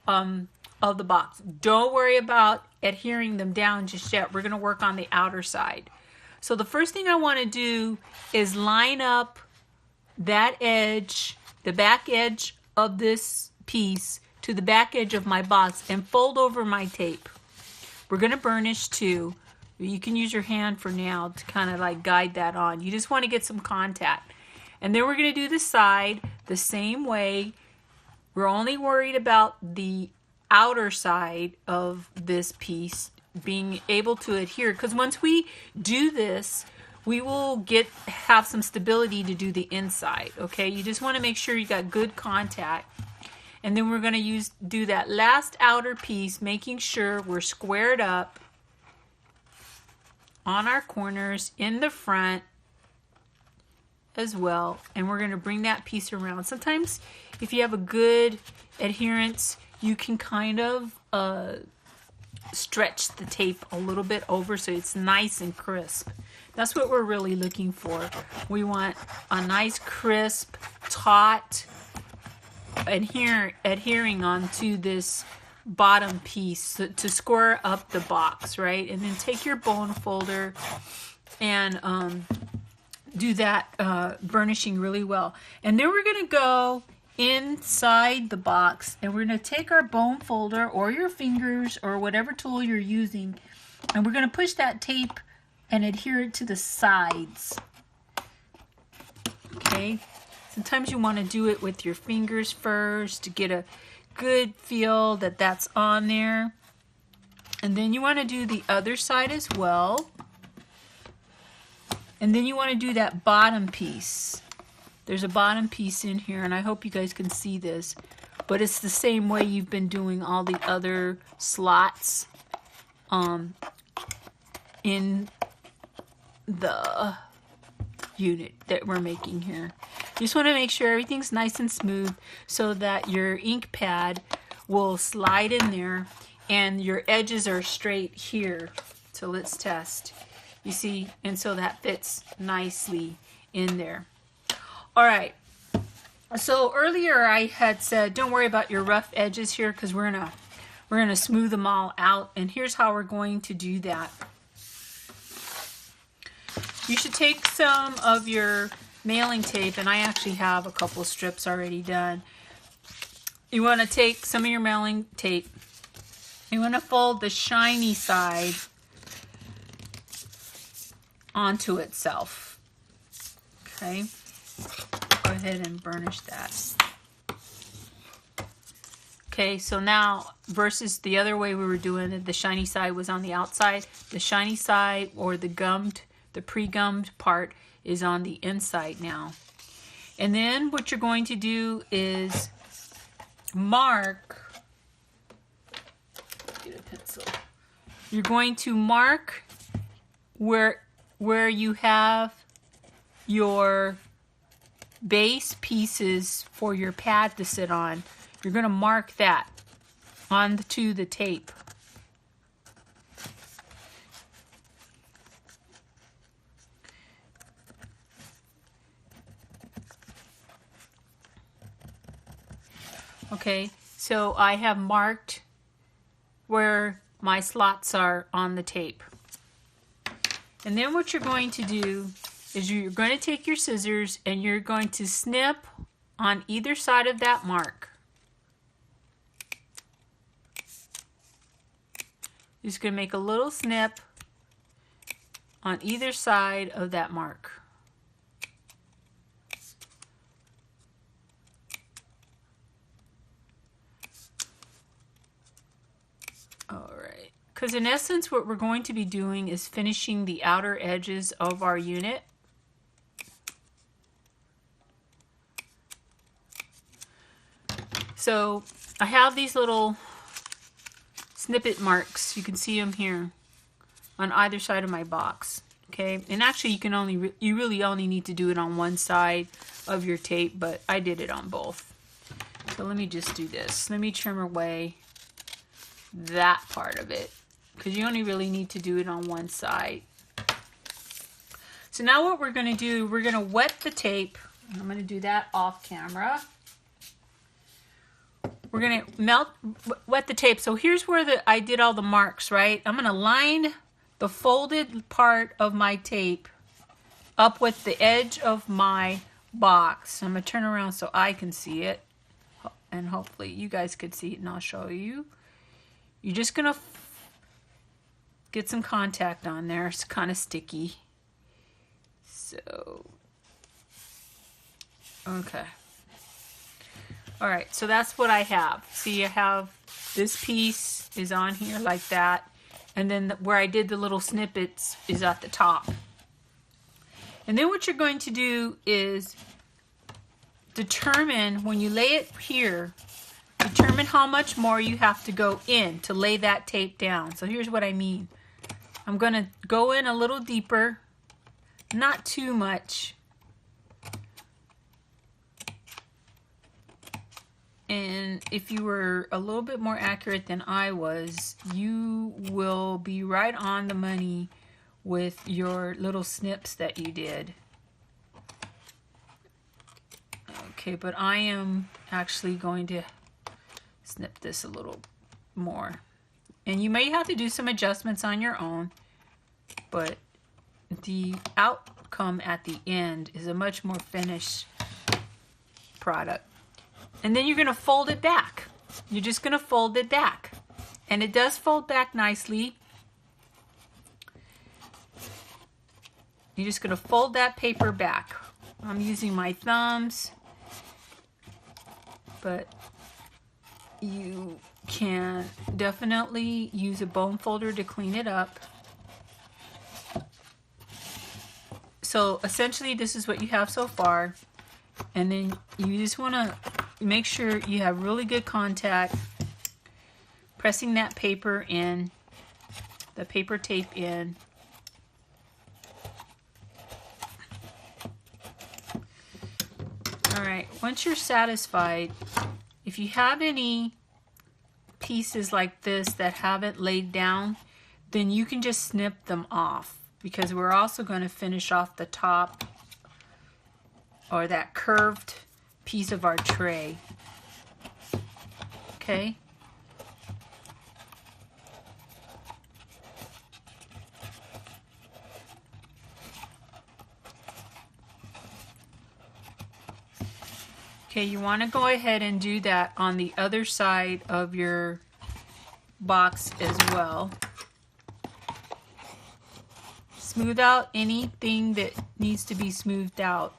of the box. Don't worry about adhering them down just yet. We're going to work on the outer side. So the first thing I want to do is line up that edge, the back edge of this piece, to the back edge of my box and fold over my tape. We're going to burnish too. You can use your hand for now to kind of like guide that on. You just want to get some contact. And then we're going to do the side the same way. We're only worried about the outer side of this piece being able to adhere, because once we do this, we will have some stability to do the inside. Okay, you just want to make sure you got good contact. And then we're going to do that last outer piece, making sure we're squared up on our corners in the front as well. And we're going to bring that piece around. Sometimes if you have a good adherence, you can kind of stretch the tape a little bit over so it's nice and crisp. That's what we're really looking for. We want a nice crisp, taut, adhering onto this bottom piece to square up the box, right? And then take your bone folder and do that burnishing really well. And then we're going to go inside the box, and we're going to take our bone folder or your fingers or whatever tool you're using, and we're going to push that tape and adhere it to the sides. Okay, sometimes you want to do it with your fingers first to get a good feel that that's on there, and then you want to do the other side as well, and then you want to do that bottom piece. There's a bottom piece in here, and I hope you guys can see this, but it's the same way you've been doing all the other slots in the unit that we're making here. You just want to make sure everything's nice and smooth so that your ink pad will slide in there and your edges are straight here. So let's test. You see, and so that fits nicely in there. All right, so earlier I had said don't worry about your rough edges here because we're gonna smooth them all out, and here's how we're going to do that. You should take some of your mailing tape, and I actually have a couple strips already done. You want to take some of your mailing tape. You want to fold the shiny side onto itself. Okay. Go ahead and burnish that. Okay, so now versus the other way we were doing it, the shiny side was on the outside. The shiny side, or the pre-gummed part, is on the inside now. And then what you're going to do is mark. Get a pencil. You're going to mark where you have your base pieces for your pad to sit on. You're going to mark that onto the tape. Okay, so I have marked where my slots are on the tape. And then what you're going to do is you're going to take your scissors and you're going to snip on either side of that mark. Just going to make a little snip on either side of that mark. Alright, because in essence what we're going to be doing is finishing the outer edges of our unit. So I have these little snippet marks, you can see them here on either side of my box. Okay, and actually you really only need to do it on one side of your tape, but I did it on both. So let me just do this. Let me trim away that part of it, because you only really need to do it on one side. So now what we're going to do, we're going to wet the tape. I'm going to do that off camera. We're going to wet the tape. So here's where I did all the marks, right? I'm going to line the folded part of my tape up with the edge of my box. I'm going to turn around so I can see it, and hopefully you guys could see it, and I'll show you. You're just going to get some contact on there. It's kind of sticky. So, okay. All right, so that's what I have. See, I have this piece is on here like that, and then where I did the little snippets is at the top. And then what you're going to do is determine, when you lay it here, determine how much more you have to go in to lay that tape down. So here's what I mean. I'm going to go in a little deeper, not too much. And if you were a little bit more accurate than I was, you will be right on the money with your little snips that you did. Okay, but I am actually going to snip this a little more. And you may have to do some adjustments on your own, but the outcome at the end is a much more finished product. And then you're going to fold it back. You're just going to fold it back. And it does fold back nicely. You're just going to fold that paper back. I'm using my thumbs, but you can definitely use a bone folder to clean it up. So essentially this is what you have so far. And then you just want to make sure you have really good contact, pressing that paper in, the paper tape in. Alright, once you're satisfied, if you have any pieces like this that haven't laid down, then you can just snip them off, because we're also going to finish off the top or that curved piece of our tray. Okay? Okay, you want to go ahead and do that on the other side of your box as well. Smooth out anything that needs to be smoothed out,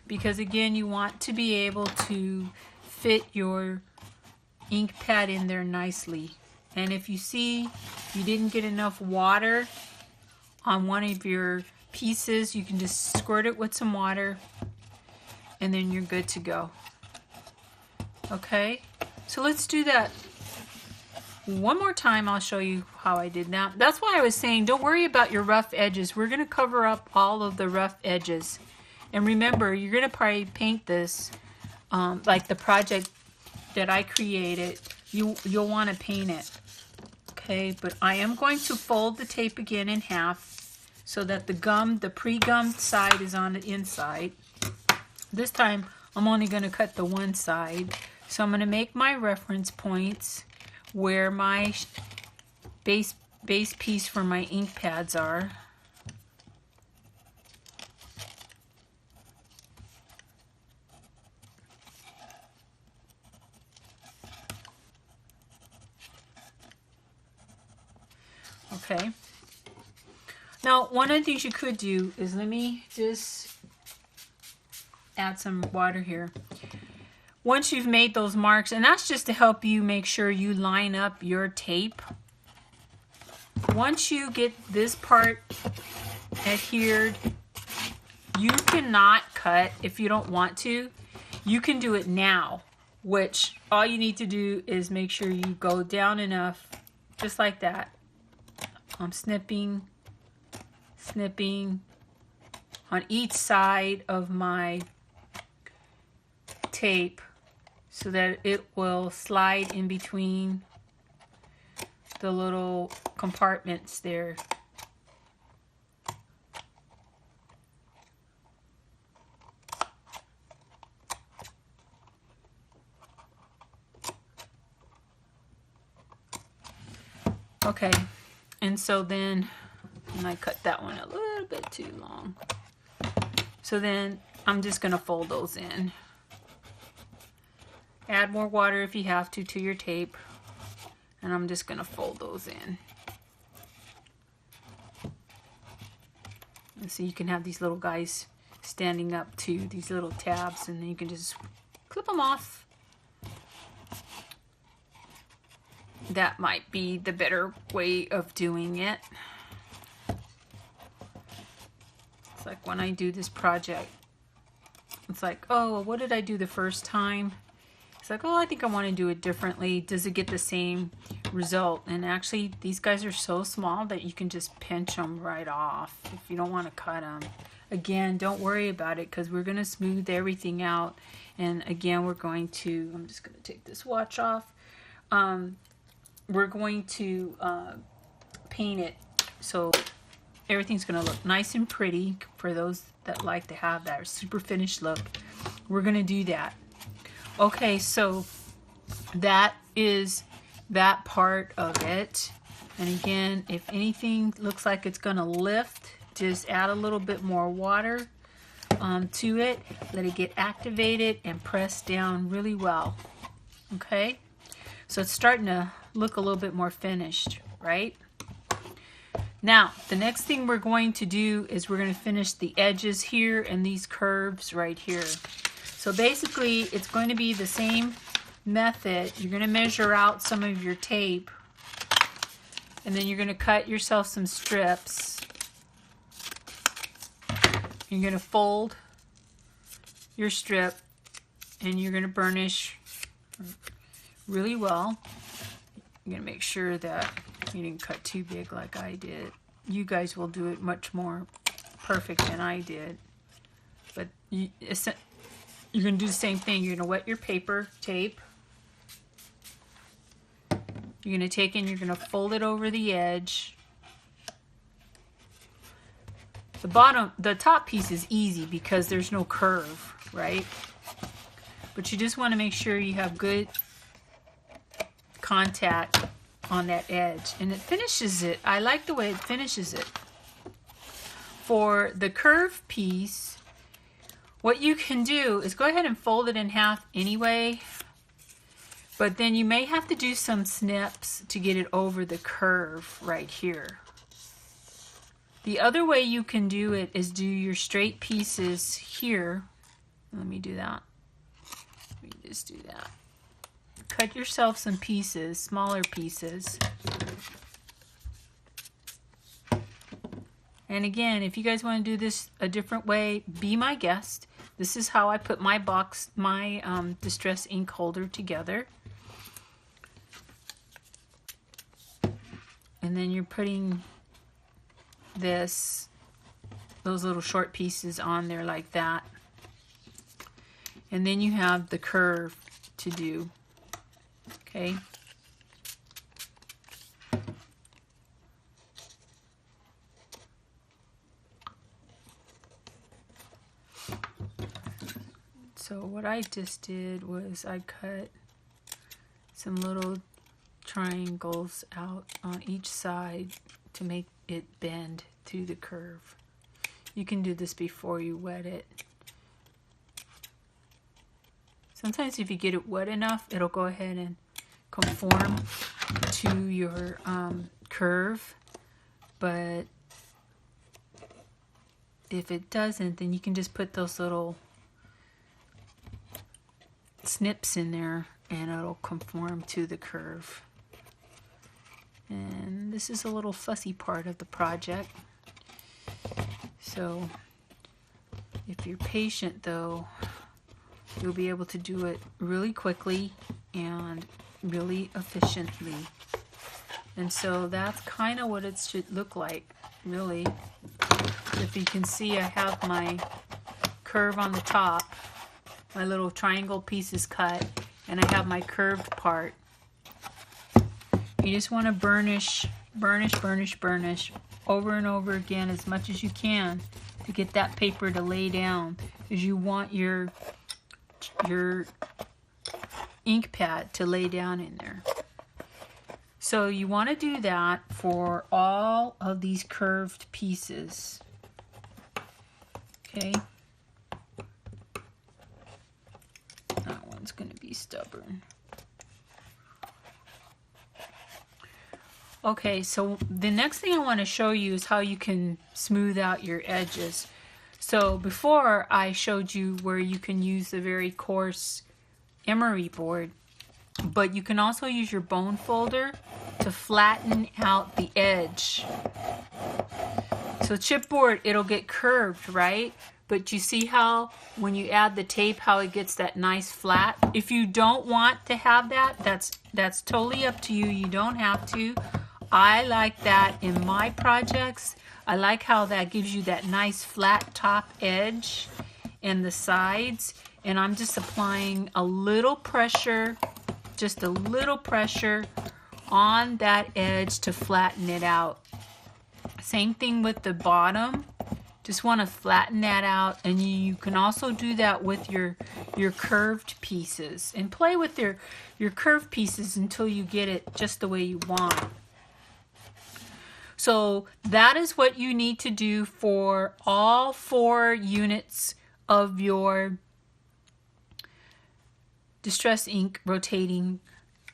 because again, you want to be able to fit your ink pad in there nicely. And if you see you didn't get enough water on one of your pieces, you can just squirt it with some water and then you're good to go. Okay, so let's do that one more time. I'll show you how I did that. That's why I was saying don't worry about your rough edges. We're going to cover up all of the rough edges. And remember, you're going to probably paint this like the project that I created. You'll want to paint it. Okay, but I am going to fold the tape again in half so that the pre-gummed side is on the inside. This time, I'm only going to cut the one side. So I'm going to make my reference points where my base piece for my ink pads are. Okay. Now, one of the things you could do is, let me just add some water here. Once you've made those marks, and that's just to help you make sure you line up your tape. Once you get this part adhered, you cannot cut if you don't want to. You can do it now, which all you need to do is make sure you go down enough, just like that. I'm snipping on each side of my tape so that it will slide in between the little compartments there. Okay, and so then, and I cut that one a little bit too long. So then I'm just going to fold those in. Add more water if you have to your tape. And I'm just going to fold those in. And so you can have these little guys standing up to these little tabs, and then you can just clip them off. That might be the better way of doing it. It's like when I do this project, it's like, oh, what did I do the first time? It's like, oh, I think I want to do it differently. Does it get the same result? And actually, these guys are so small that you can just pinch them right off if you don't want to cut them. Again, don't worry about it, because we're going to smooth everything out. And again, we're going to, I'm just going to take this watch off. We're going to paint it so everything's going to look nice and pretty for those that like to have that super finished look. We're going to do that. Okay, so that is that part of it. And again, if anything looks like it's going to lift, just add a little bit more water to it. Let it get activated and press down really well. Okay, so it's starting to look a little bit more finished, right? Now, the next thing we're going to do is we're going to finish the edges here and these curves right here. So basically, it's going to be the same method. You're going to measure out some of your tape, and then you're going to cut yourself some strips. You're going to fold your strip, and you're going to burnish really well. You're going to make sure that you didn't cut too big like I did. You guys will do it much more perfect than I did. But you're going to do the same thing. You're going to wet your paper tape. You're going to take and you're going to fold it over the edge. The top piece is easy because there's no curve, right? But you just want to make sure you have good contact on that edge, and it finishes it. I like the way it finishes it. For the curve piece, what you can do is go ahead and fold it in half anyway, but then you may have to do some snips to get it over the curve right here. The other way you can do it is do your straight pieces here. Let me do that. Let me just do that. Cut yourself some pieces, smaller pieces. And again, if you guys want to do this a different way, be my guest. This is how I put my distress ink holder together. And then you're putting those little short pieces on there like that. And then you have the curve to do. Okay. So what I just did was I cut some little triangles out on each side to make it bend to the curve. You can do this before you wet it. Sometimes if you get it wet enough, it'll go ahead and conform to your curve. but if it doesn't, then you can just put those little snips in there and it'll conform to the curve. And this is a little fussy part of the project. So if you're patient though, you'll be able to do it really quickly and really efficiently. And so that's kind of what it should look like, really. If you can see, I have my curve on the top, my little triangle piece is cut, and I have my curved part. You just want to burnish, burnish, burnish, burnish over and over again as much as you can to get that paper to lay down, because you want your ink pad to lay down in there. So you want to do that for all of these curved pieces. Okay. That one's going to be stubborn. Okay, so the next thing I want to show you is how you can smooth out your edges. So before I showed you where you can use the very coarse emery board, but you can also use your bone folder to flatten out the edge. So chipboard, it'll get curved, right? But you see how when you add the tape, how it gets that nice flat? If you don't want to have that, that's totally up to you. You don't have to. I like that in my projects. I like how that gives you that nice flat top edge and the sides. And I'm just applying a little pressure, just a little pressure on that edge to flatten it out. Same thing with the bottom. Just want to flatten that out, and you can also do that with your curved pieces, and play with your curved pieces until you get it just the way you want. So that is what you need to do for all 4 units of your Distress Ink rotating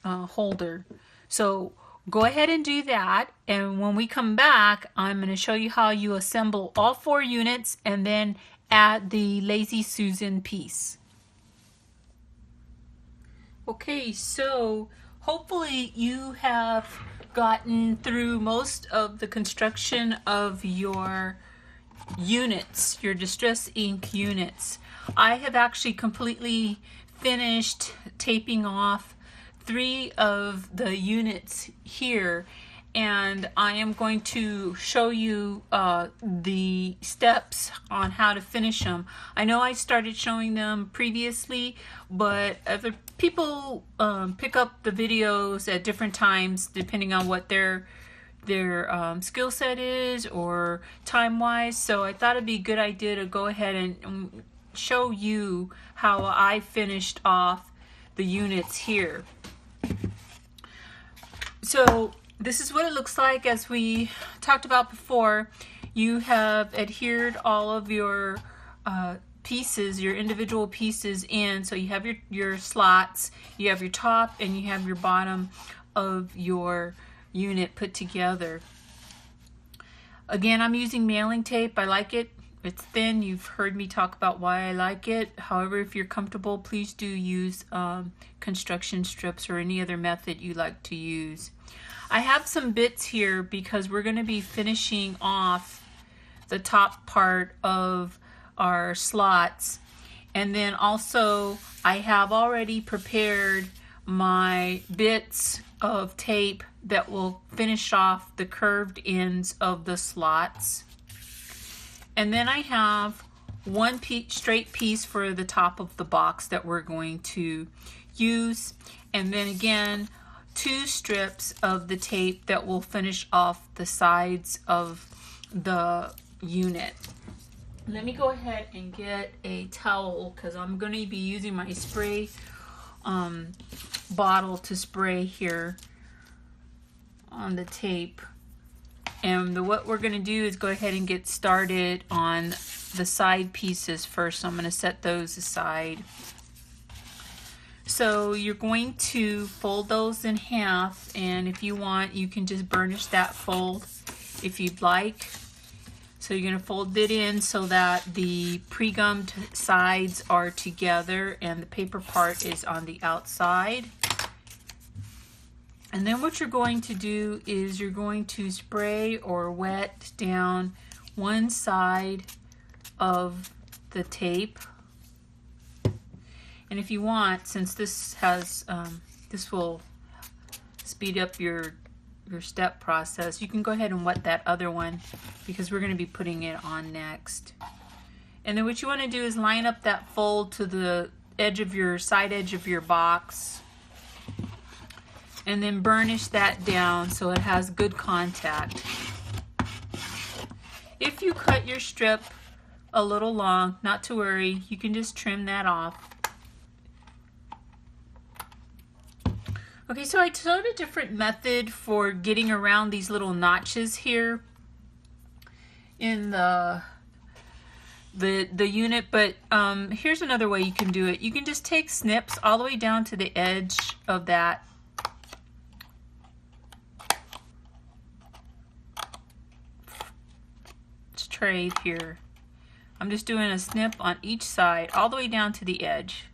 holder. So go ahead and do that, and when we come back, I'm going to show you how you assemble all 4 units and then add the Lazy Susan piece. Okay, so hopefully you have gotten through most of the construction of your units, your Distress Ink units. I have actually completely finished taping off 3 of the units here, and I am going to show you the steps on how to finish them. I know I started showing them previously, but other people pick up the videos at different times depending on what their skill set is or time-wise, so I thought it'd be a good idea to go ahead and show you how I finished off the units here. So this is what it looks like. As we talked about before, you have adhered all of your pieces, your individual pieces in. So you have your slots, you have your top, and you have your bottom of your unit put together. Again, I'm using mailing tape. I like it. It's thin. You've heard me talk about why I like it. However, if you're comfortable, please do use construction strips or any other method you like to use. I have some bits here because we're going to be finishing off the top part of our slots, and then also I have already prepared my bits of tape that will finish off the curved ends of the slots, and then I have one straight piece for the top of the box that we're going to use, and then again 2 strips of the tape that will finish off the sides of the unit. Let me go ahead and get a towel because I'm going to be using my spray bottle to spray here on the tape. And what we're going to do is go ahead and get started on the side pieces first. So I'm going to set those aside. So you're going to fold those in half, and if you want, you can just burnish that fold if you'd like. So you're going to fold it in so that the pre-gummed sides are together and the paper part is on the outside. And then what you're going to do is you're going to spray or wet down one side of the tape. And if you want, since this has, this will speed up your step process, you can go ahead and wet that other one because we're going to be putting it on next. And then what you want to do is line up that fold to the edge of your side edge of your box, and then burnish that down so it has good contact. If you cut your strip a little long, not to worry, you can just trim that off. Okay, so I showed a different method for getting around these little notches here in the unit, but here's another way you can do it. You can just take snips all the way down to the edge of that tray here. I'm just doing a snip on each side all the way down to the edge.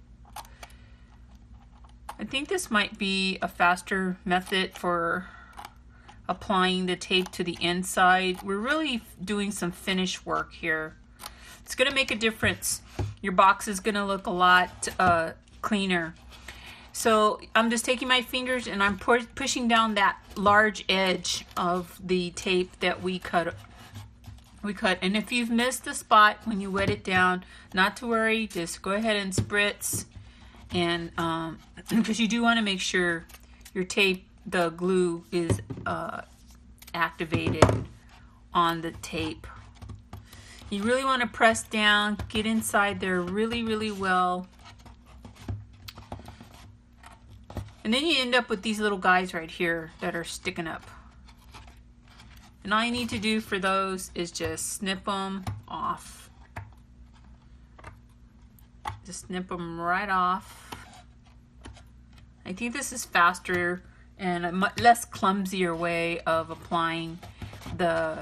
I think this might be a faster method for applying the tape to the inside. We're really doing some finish work here. It's going to make a difference. Your box is going to look a lot cleaner. So I'm just taking my fingers and I'm pushing down that large edge of the tape that we cut. And if you've missed the spot when you wet it down, not to worry, just go ahead and spritz. And because you do want to make sure your tape, the glue is activated on the tape. You really want to press down, get inside there really, really well. And then you end up with these little guys right here that are sticking up. And all you need to do for those is just snip them off. Just snip them right off. I think this is faster and a much less clumsier way of applying the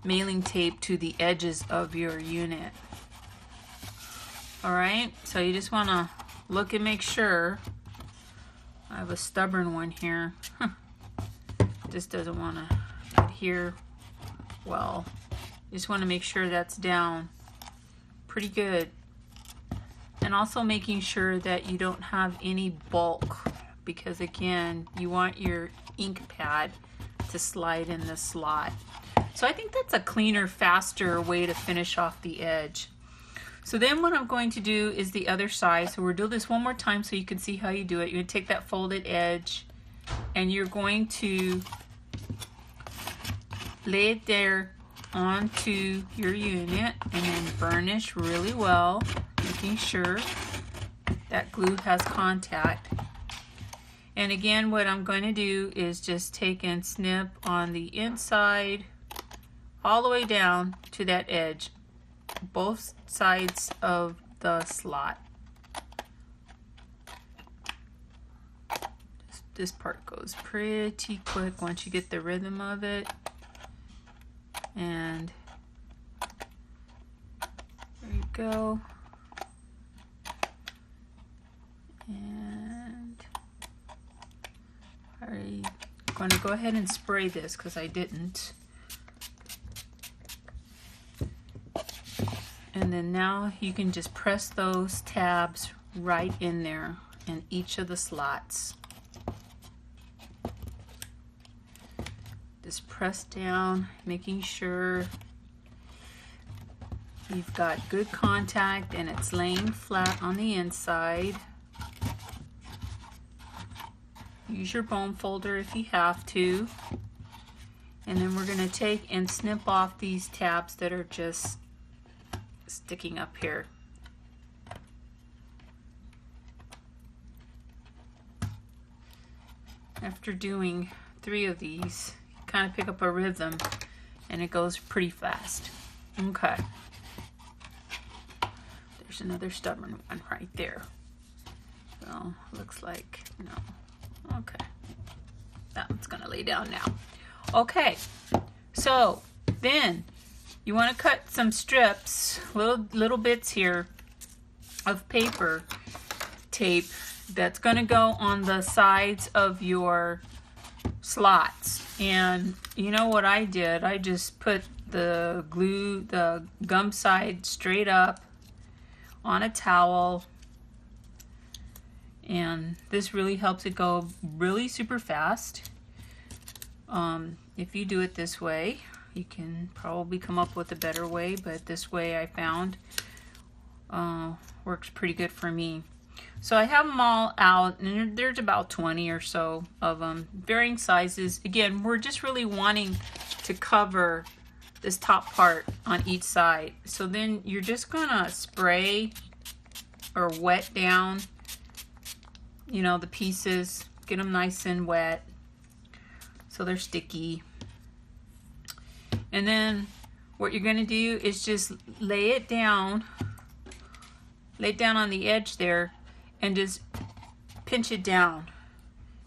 mailing tape to the edges of your unit. Alright, so you just want to look and make sure. I have a stubborn one here. Just doesn't want to adhere well. You just want to make sure that's down pretty good. And also making sure that you don't have any bulk, because again, you want your ink pad to slide in the slot. So I think that's a cleaner, faster way to finish off the edge. So then what I'm going to do is the other side. So we'll do this one more time so you can see how you do it. You're going to take that folded edge and you're going to lay it there onto your unit and then burnish really well, making sure that glue has contact. And again, what I'm going to do is just take and snip on the inside all the way down to that edge, both sides of the slot. This part goes pretty quick once you get the rhythm of it. And there you go. And I'm going to go ahead and spray this because I didn't. And then now you can just press those tabs right in there in each of the slots. Just press down, making sure you've got good contact and it's laying flat on the inside. Use your bone folder if you have to. And then we're going to take and snip off these tabs that are just sticking up here. After doing 3 of these, you kind of pick up a rhythm and it goes pretty fast. Okay. There's another stubborn one right there. So, looks like, no. Okay. That one's gonna lay down now. Okay. So then you want to cut some strips, little bits here of paper tape that's going to go on the sides of your slots. And you know what I did? I just put the gum side straight up on a towel, and this really helps it go really super fast. If you do it this way, you can probably come up with a better way, but this way I found works pretty good for me. So I have them all out, and there's about 20 or so of them, varying sizes. Again, we're just really wanting to cover this top part on each side. So then you're just gonna spray or wet down, you know, the pieces, get them nice and wet so they're sticky. And then what you're gonna do is just lay it down on the edge there, and just pinch it down.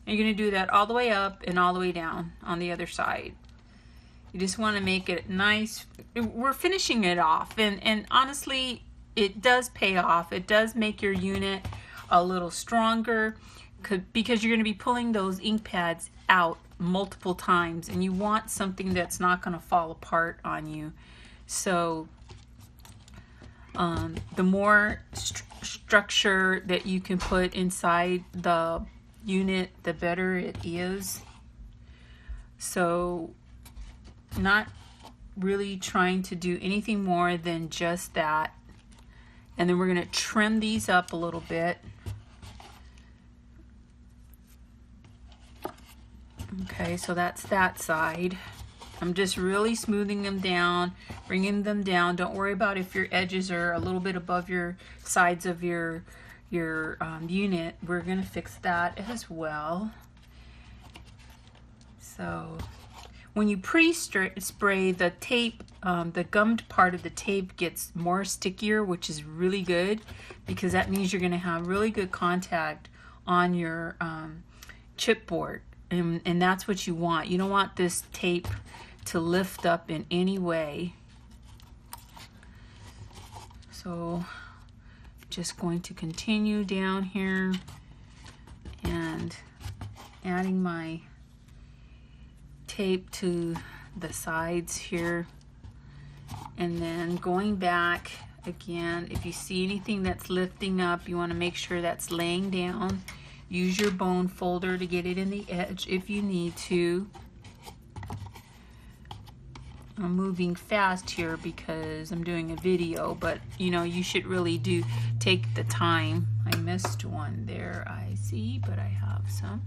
And you're going to do that all the way up and all the way down on the other side. You just want to make it nice. We're finishing it off, and honestly, it does pay off. It does make your unit a little stronger, because you're going to be pulling those ink pads out multiple times, and you want something that's not going to fall apart on you. So the more structure that you can put inside the unit, the better it is. So not really trying to do anything more than just that. And then we're going to trim these up a little bit. Okay, so that's that side. I'm just really smoothing them down, bringing them down. Don't worry about if your edges are a little bit above your sides of your unit. We're going to fix that as well. So when you pre-spray the tape, the gummed part of the tape gets more stickier, which is really good, because that means you're going to have really good contact on your chipboard. And that's what you want. You don't want this tape to lift up in any way. So just going to continue down here and adding my tape to the sides here, and then going back again. If you see anything that's lifting up, you want to make sure that's laying down. Use your bone folder to get it in the edge if you need to. I'm moving fast here because I'm doing a video, but you know, you should really take the time. I missed one there, I see, but I have some.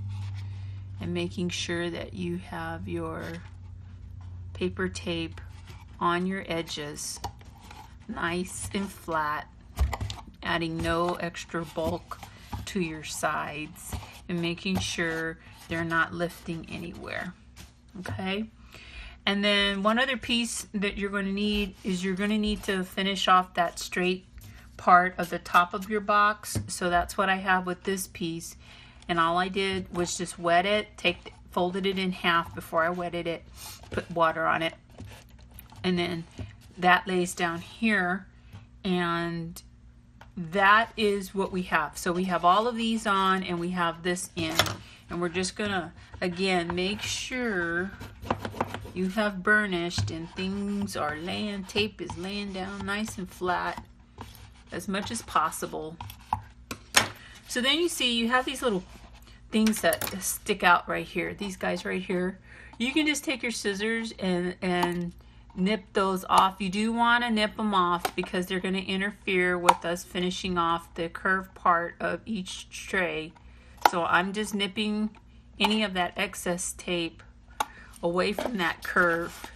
And making sure that you have your paper tape on your edges, nice and flat, adding no extra bulk to your sides, and making sure they're not lifting anywhere. Okay? And then one other piece that you're going to need is you're going to need to finish off that straight part of the top of your box. So that's what I have with this piece. And all I did was just wet it, folded it in half before I wetted it, put water on it. And then that lays down here, and that is what we have. So we have all of these on, and we have this in. And we're just gonna, again, make sure you have burnished and things are tape is laying down nice and flat as much as possible. So then you see you have these little things that stick out right here. These guys right here. You can just take your scissors and nip those off. You do want to nip them off because they're going to interfere with us finishing off the curved part of each tray. So I'm just nipping any of that excess tape away from that curve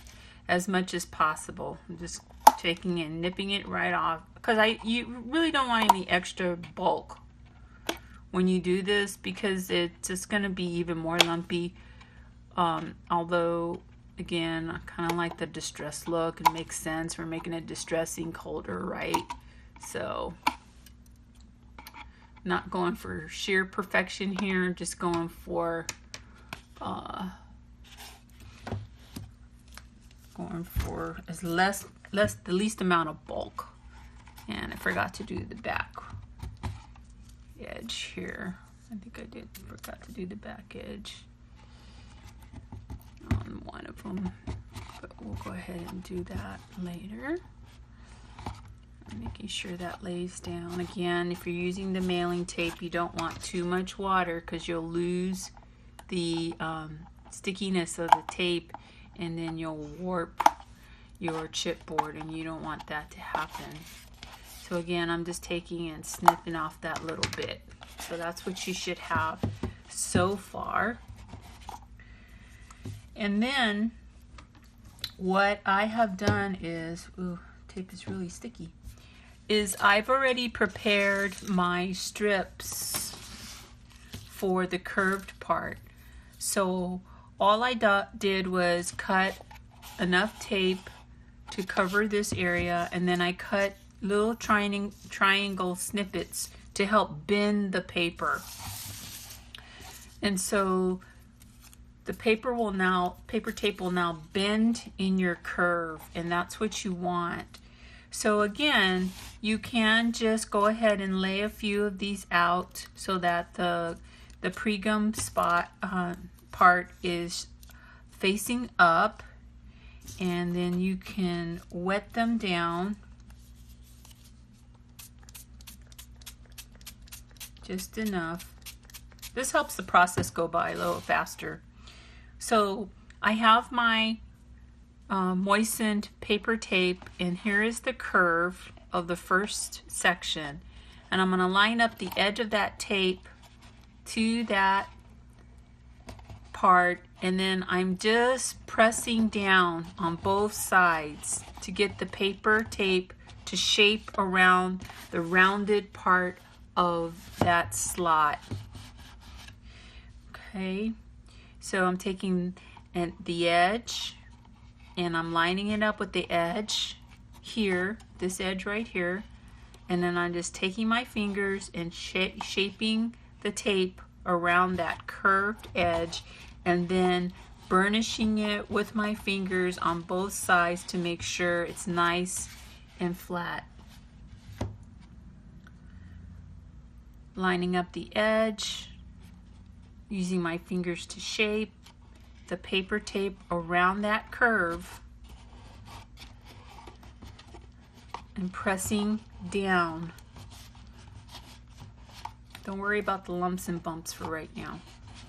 as much as possible. I'm just taking and nipping it right off, because you really don't want any extra bulk when you do this, because it's just going to be even more lumpy. Although again, I kind of like the distress look. It makes sense. We're making a distress ink holder, right? So not going for sheer perfection here, just going for going for as the least amount of bulk. And I forgot to do the back edge here. I think I forgot to do the back edge on one of them, but we'll go ahead and do that later. I'm making sure that lays down. Again, if you're using the mailing tape, you don't want too much water because you'll lose the stickiness of the tape, and then you'll warp your chipboard, and you don't want that to happen. So again, I'm just taking and snipping off that little bit. So that's what you should have so far. And then what I have done is, ooh, tape is really sticky, is I've already prepared my strips for the curved part. So all I did was cut enough tape to cover this area, and then I cut little triangle snippets to help bend the paper. And so the paper tape will now bend in your curve, and that's what you want. So again, you can just go ahead and lay a few of these out so that the pre-gum spot part is facing up, and then you can wet them down just enough. This helps the process go by a little faster. So I have my moistened paper tape, and here is the curve of the first section, and I'm going to line up the edge of that tape to that part, and then I'm just pressing down on both sides to get the paper tape to shape around the rounded part of that slot. Okay, so I'm taking the edge and I'm lining it up with the edge here, this edge right here, and then I'm just taking my fingers and shaping the tape around that curved edge, and then burnishing it with my fingers on both sides to make sure it's nice and flat. Lining up the edge, using my fingers to shape the paper tape around that curve, and pressing down. Don't worry about the lumps and bumps for right now.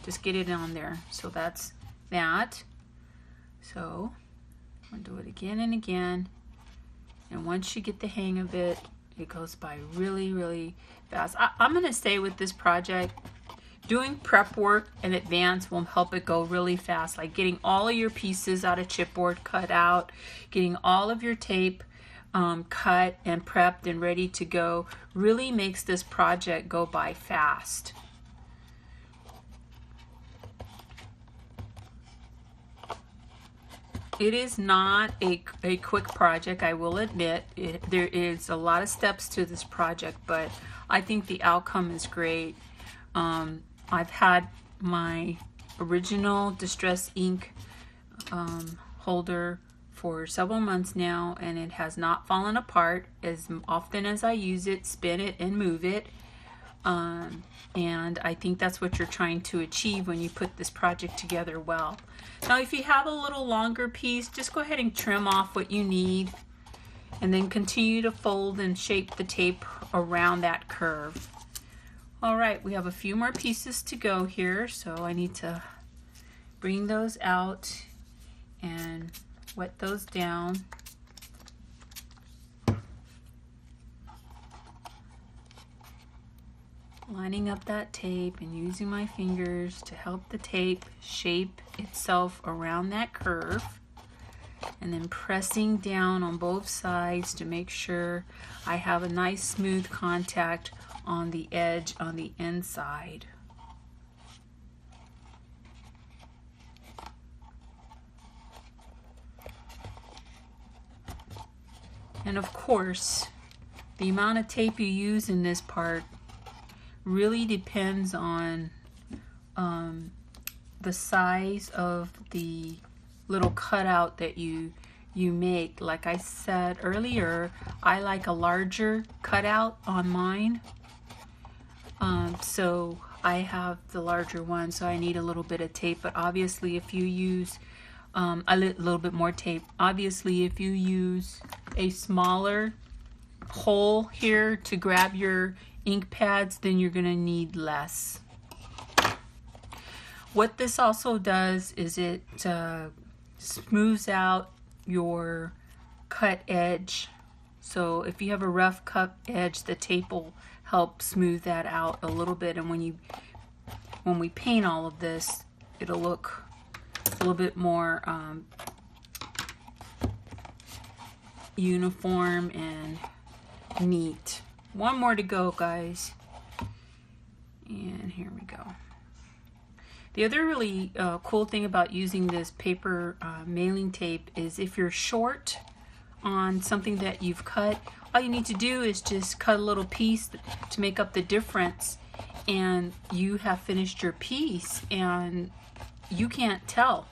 Just get it on there. So that's that. So I'll do it again and again. And once you get the hang of it, it goes by really, really fast. I'm going to stay with this project. Doing prep work in advance will help it go really fast. Like getting all of your pieces out of chipboard cut out, getting all of your tape cut and prepped and ready to go really makes this project go by fast. It is not a quick project, I will admit. There is a lot of steps to this project, but I think the outcome is great. I've had my original Distress ink holder for several months now, and it has not fallen apart. As often as I use it, spin it and move it. And I think that's what you're trying to achieve when you put this project together well. Now if you have a little longer piece, just go ahead and trim off what you need, and then continue to fold and shape the tape around that curve. Alright, we have a few more pieces to go here, so I need to bring those out and wet those down. Lining up that tape and using my fingers to help the tape shape itself around that curve, and then pressing down on both sides to make sure I have a nice smooth contact on the edge on the inside. And of course, the amount of tape you use in this part really depends on the size of the little cutout that you you make. Like I said earlier, I like a larger cutout on mine. So I have the larger one, so I need a little bit of tape. But obviously if you use a little bit more tape, obviously if you use a smaller hole here to grab your ink pads, then you're gonna need less. What this also does is it smooths out your cut edge. So if you have a rough cut edge, the tape will help smooth that out a little bit. And when we paint all of this, it'll look a little bit more uniform and neat. One more to go, guys. And here we go. The other really cool thing about using this paper mailing tape is if you're short on something that you've cut, all you need to do is just cut a little piece to make up the difference, and you have finished your piece and you can't tell.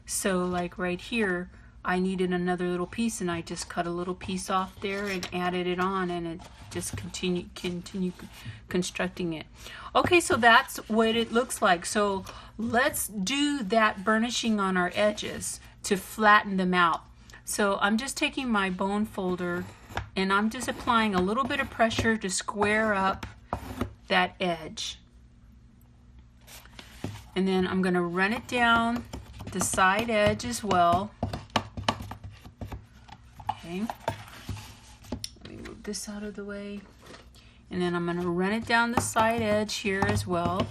So like right here, I needed another little piece and I just cut a little piece off there and added it on, and it just continue constructing it. Okay, so that's what it looks like. So let's do that burnishing on our edges to flatten them out. So I'm just taking my bone folder and I'm just applying a little bit of pressure to square up that edge. And then I'm going to run it down the side edge as well. Okay. Let me move this out of the way. And then I'm going to run it down the side edge here as well.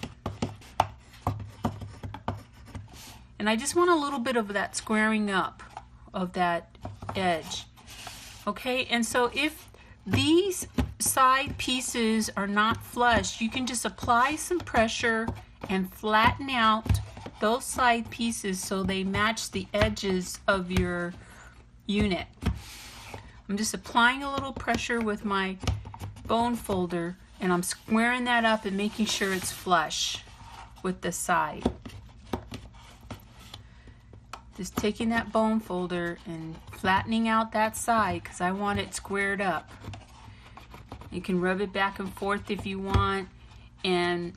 And I just want a little bit of that squaring up of that edge. Okay, and so if these side pieces are not flush, you can just apply some pressure and flatten out those side pieces so they match the edges of your unit. I'm just applying a little pressure with my bone folder and I'm squaring that up and making sure it's flush with the side. Just taking that bone folder and flattening out that side because I want it squared up. You can rub it back and forth if you want, and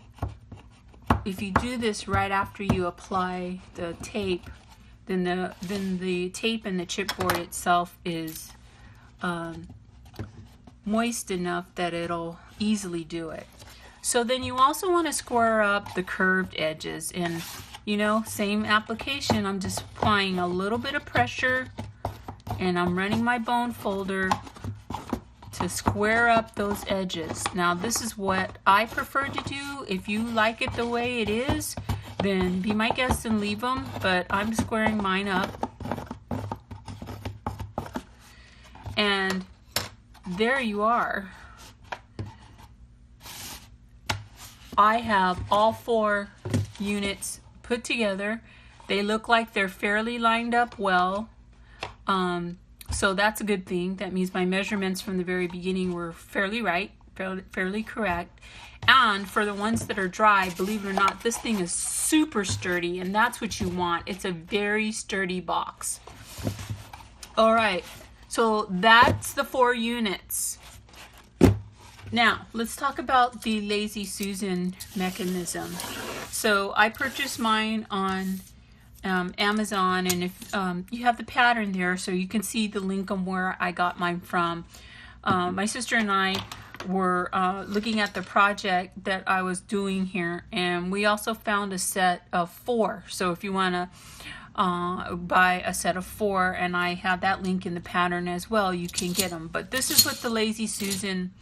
if you do this right after you apply the tape, then the tape and the chipboard itself is moist enough that it'll easily do it. So then you also want to square up the curved edges, and you know, same application. I'm just applying a little bit of pressure and I'm running my bone folder to square up those edges. Now this is what I prefer to do. If you like it the way it is, then be my guest and leave them, but I'm squaring mine up. And there you are. I have all 4 units put together. They look like they're fairly lined up well. So that's a good thing. That means my measurements from the very beginning were fairly right, fairly correct. And for the ones that are dry, believe it or not, this thing is super sturdy, and that's what you want. It's a very sturdy box. All right, so that's the 4 units. Now, let's talk about the Lazy Susan mechanism. So I purchased mine on Amazon, and if you have the pattern there, so you can see the link on where I got mine from. My sister and I were looking at the project that I was doing here, and we also found a set of 4. So if you want to buy a set of 4, and I have that link in the pattern as well, you can get them. But this is what the Lazy Susan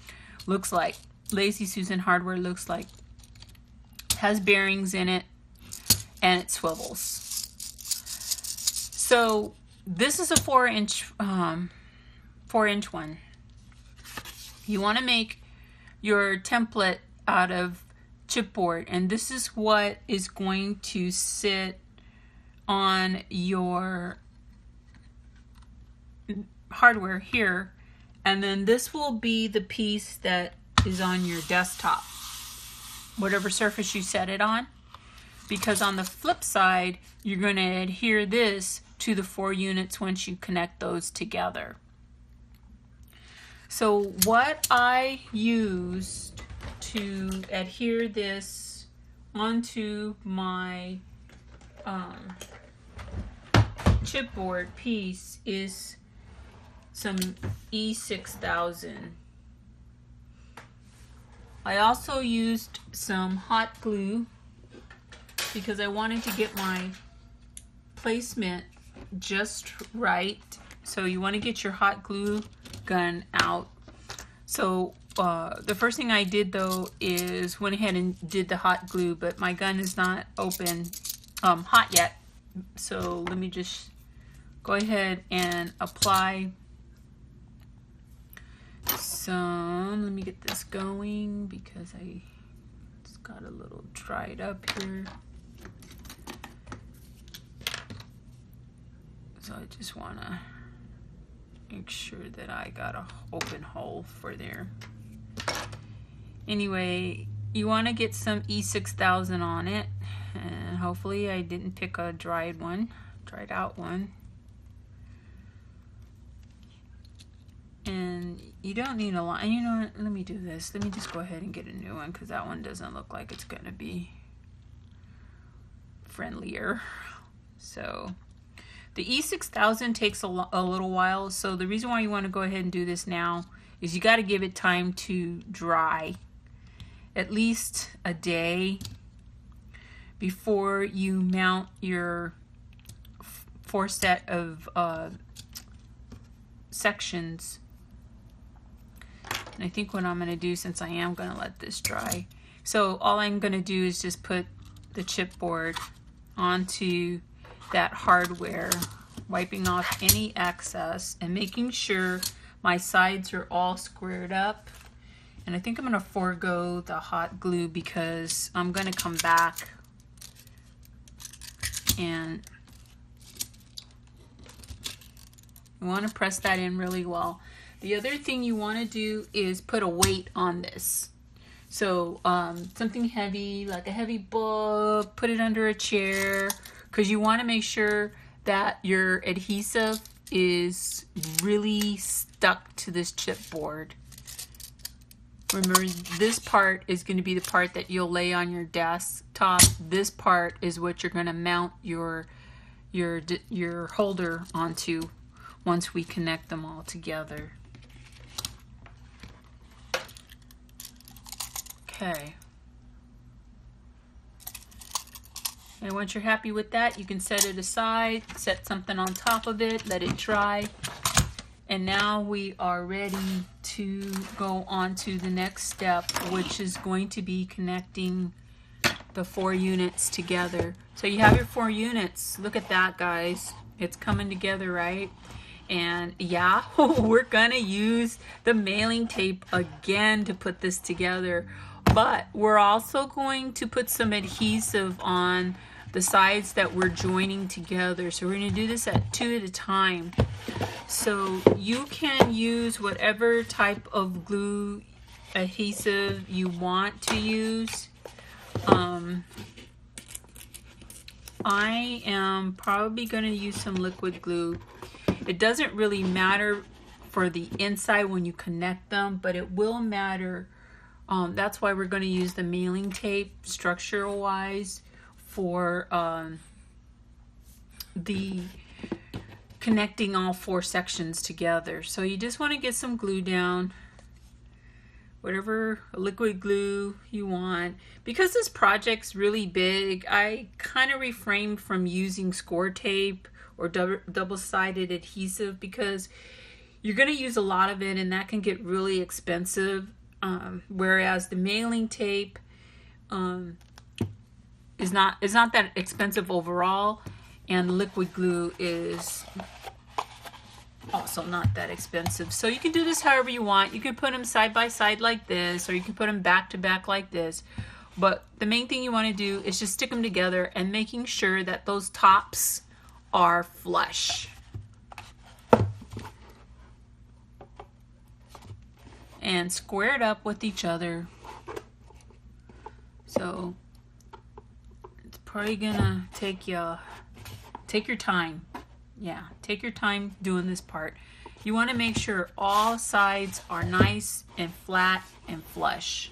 looks like. Lazy Susan hardware looks like. It has bearings in it and it swivels. So this is a 4-inch one. You want to make your template out of chipboard, and this is what is going to sit on your hardware here. And then this will be the piece that is on your desktop, whatever surface you set it on. Because on the flip side, you're going to adhere this to the 4 units once you connect those together. So what I used to adhere this onto my chipboard piece is some E6000. I also used some hot glue because I wanted to get my placement just right. So you want to get your hot glue gun out. So the first thing I did though is went ahead and did the hot glue, but my gun is not open hot yet. So let me just go ahead and apply some. Let me get this going because it's got a little dried up here. So I just want to make sure that I got an open hole for there. Anyway, you want to get some E6000 on it, and hopefully I didn't pick a dried out one. And you don't need a lot. And you know what? Let me do this. Let me just go ahead and get a new one because that one doesn't look like it's going to be friendlier. So the E6000 takes a little while. So the reason why you want to go ahead and do this now is you got to give it time to dry. At least a day before you mount your 4 set of sections. And I think what I'm going to do, since I am going to let this dry, so all I'm going to do is just put the chipboard onto that hardware, wiping off any excess and making sure my sides are all squared up. And I think I'm going to forego the hot glue because I'm going to come back and you want to press that in really well. The other thing you want to do is put a weight on this. So something heavy, like a heavy book, put it under a chair, because you want to make sure that your adhesive is really stuck to this chipboard. Remember, this part is going to be the part that you'll lay on your desktop. This part is what you're going to mount your holder onto once we connect them all together. Okay. And once you're happy with that, you can set it aside, set something on top of it, let it dry. And now we are ready to go on to the next step, which is going to be connecting the 4 units together. So you have your 4 units. Look at that, guys. It's coming together, right? And yeah, we're gonna use the mailing tape again to put this together. But we're also going to put some adhesive on the sides that we're joining together. So we're going to do this at 2 at a time. So you can use whatever type of glue adhesive you want to use. I am probably going to use some liquid glue. It doesn't really matter for the inside when you connect them, but it will matter. That's why we're going to use the mailing tape structural wise for the connecting all 4 sections together. So you just want to get some glue down, whatever liquid glue you want. Because this project's really big, I kind of refrained from using score tape or double-sided adhesive because you're going to use a lot of it and that can get really expensive. Whereas the mailing tape is not that expensive overall, and liquid glue is also not that expensive. So you can do this however you want. You can put them side by side like this, or you can put them back to back like this. But the main thing you want to do is just stick them together and making sure that those tops are flush. And square it up with each other. So it's probably gonna take your time. Yeah, take your time doing this part. You want to make sure all sides are nice and flat and flush.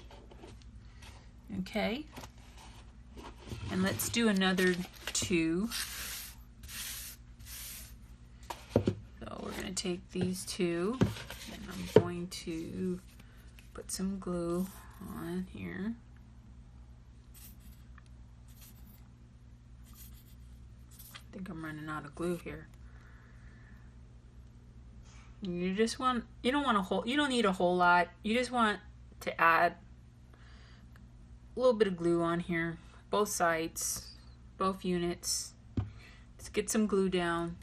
Okay. And let's do another 2. So we're going to take these 2 and I'm going to put some glue on here. I think I'm running out of glue here. You just want, you don't need a whole lot. You just want to add a little bit of glue on here, both sides, both units. Let's get some glue down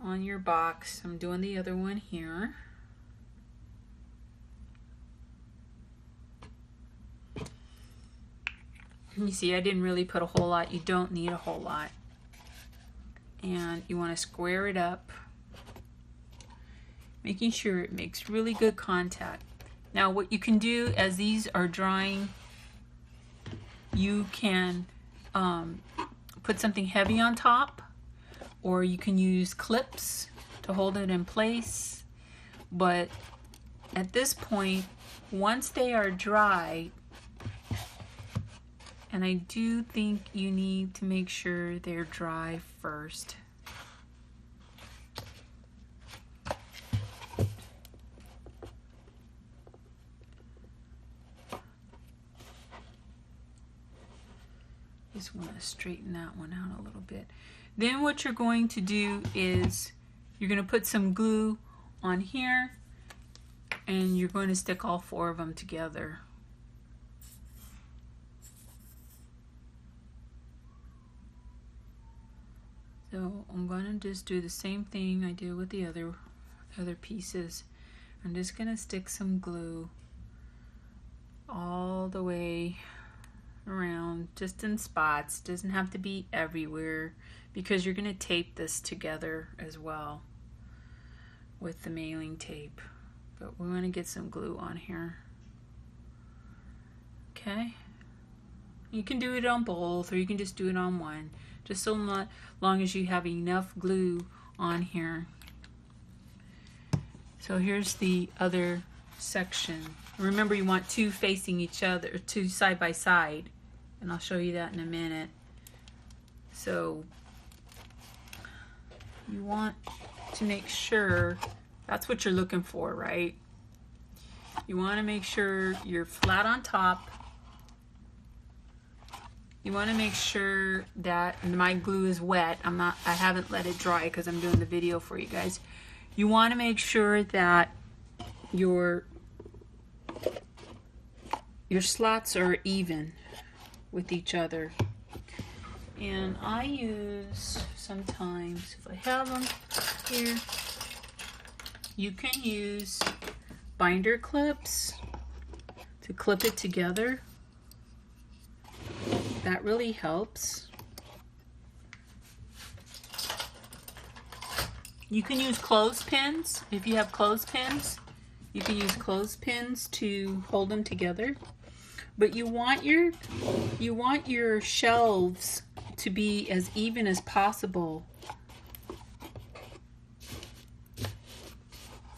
on your box. I'm doing the other one here. You see, I didn't really put a whole lot. You don't need a whole lot. And you want to square it up, making sure it makes really good contact. Now what you can do as these are drying, you can put something heavy on top, or you can use clips to hold it in place. But at this point, once they are dry, and I do think you need to make sure they're dry first. Just want to straighten that one out a little bit. Then what you're going to do is you're going to put some glue on here and you're going to stick all 4 of them together. So I'm going to just do the same thing I did with the other pieces. I'm just going to stick some glue all the way around, just in spots. Doesn't have to be everywhere because you're going to tape this together as well with the mailing tape. But we want to get some glue on here. Okay. You can do it on both, or you can just do it on one. Just so long as you have enough glue on here. So here's the other section. Remember, you want 2 facing each other, 2 side by side, and I'll show you that in a minute. So you want to make sure, that's what you're looking for, right? You want to make sure you're flat on top. You want to make sure that my glue is wet. I haven't let it dry because I'm doing the video for you guys. You want to make sure that your slots are even with each other. And I use, sometimes if I have them here, you can use binder clips to clip it together. That really helps. You can use clothespins. If you have clothespins, you can use clothespins to hold them together. But you want your shelves to be as even as possible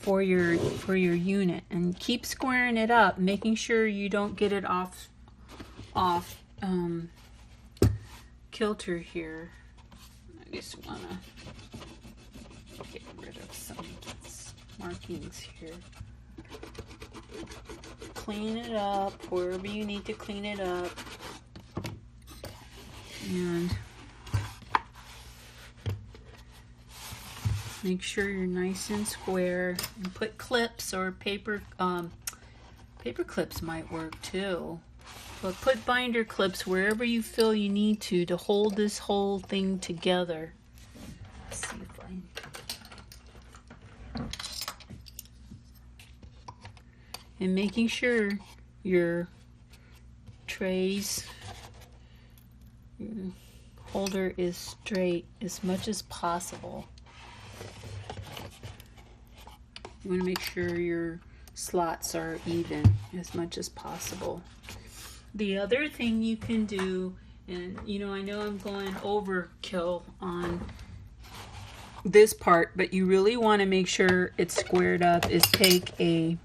for your unit, and keep squaring it up, making sure you don't get it off kilter here. I just want to get rid of some markings here. Clean it up wherever you need to clean it up. And make sure you're nice and square. And put clips or paper clips might work too. But put binder clips wherever you feel you need to hold this whole thing together. Let's see if I... And making sure your trays, your holder is straight as much as possible. You want to make sure your slots are even as much as possible. The other thing you can do And you know, I know I'm going overkill on this part, but you really want to make sure it's squared up, is take a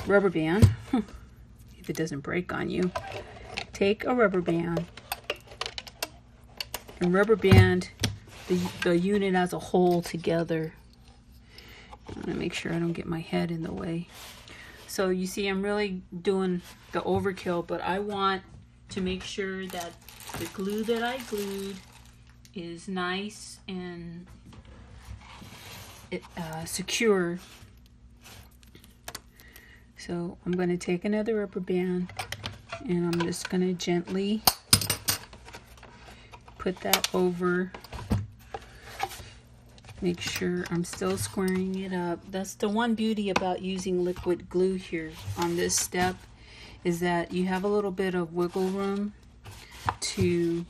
rubber band. If it doesn't break on you, take a rubber band and rubber band the unit as a whole together. I want to make sure I don't get my head in the way. So you see, I'm really doing the overkill, but I want to make sure that the glue that I glued is nice and secure. So I'm going to take another rubber band and I'm just going to gently put that over. Make sure I'm still squaring it up. That's the one beauty about using liquid glue here on this step, is that you have a little bit of wiggle room to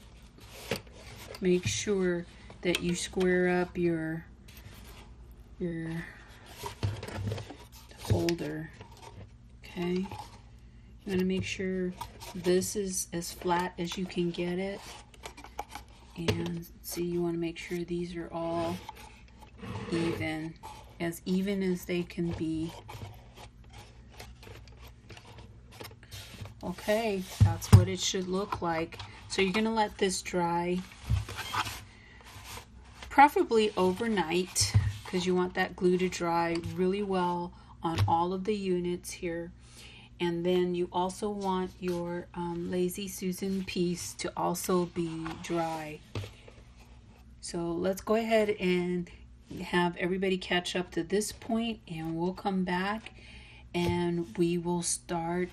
make sure that you square up your holder. Okay, you want to make sure this is as flat as you can get it, and see, you want to make sure these are all even as they can be. Okay, that's what it should look like. So you're going to let this dry, preferably overnight, because you want that glue to dry really well on all of the units here. And then you also want your Lazy Susan piece to also be dry. So let's go ahead and have everybody catch up to this point, and we'll come back and we will start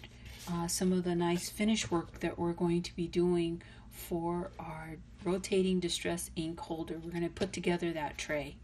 some of the nice finish work that we're going to be doing for our rotating distress ink holder. We're going to put together that tray.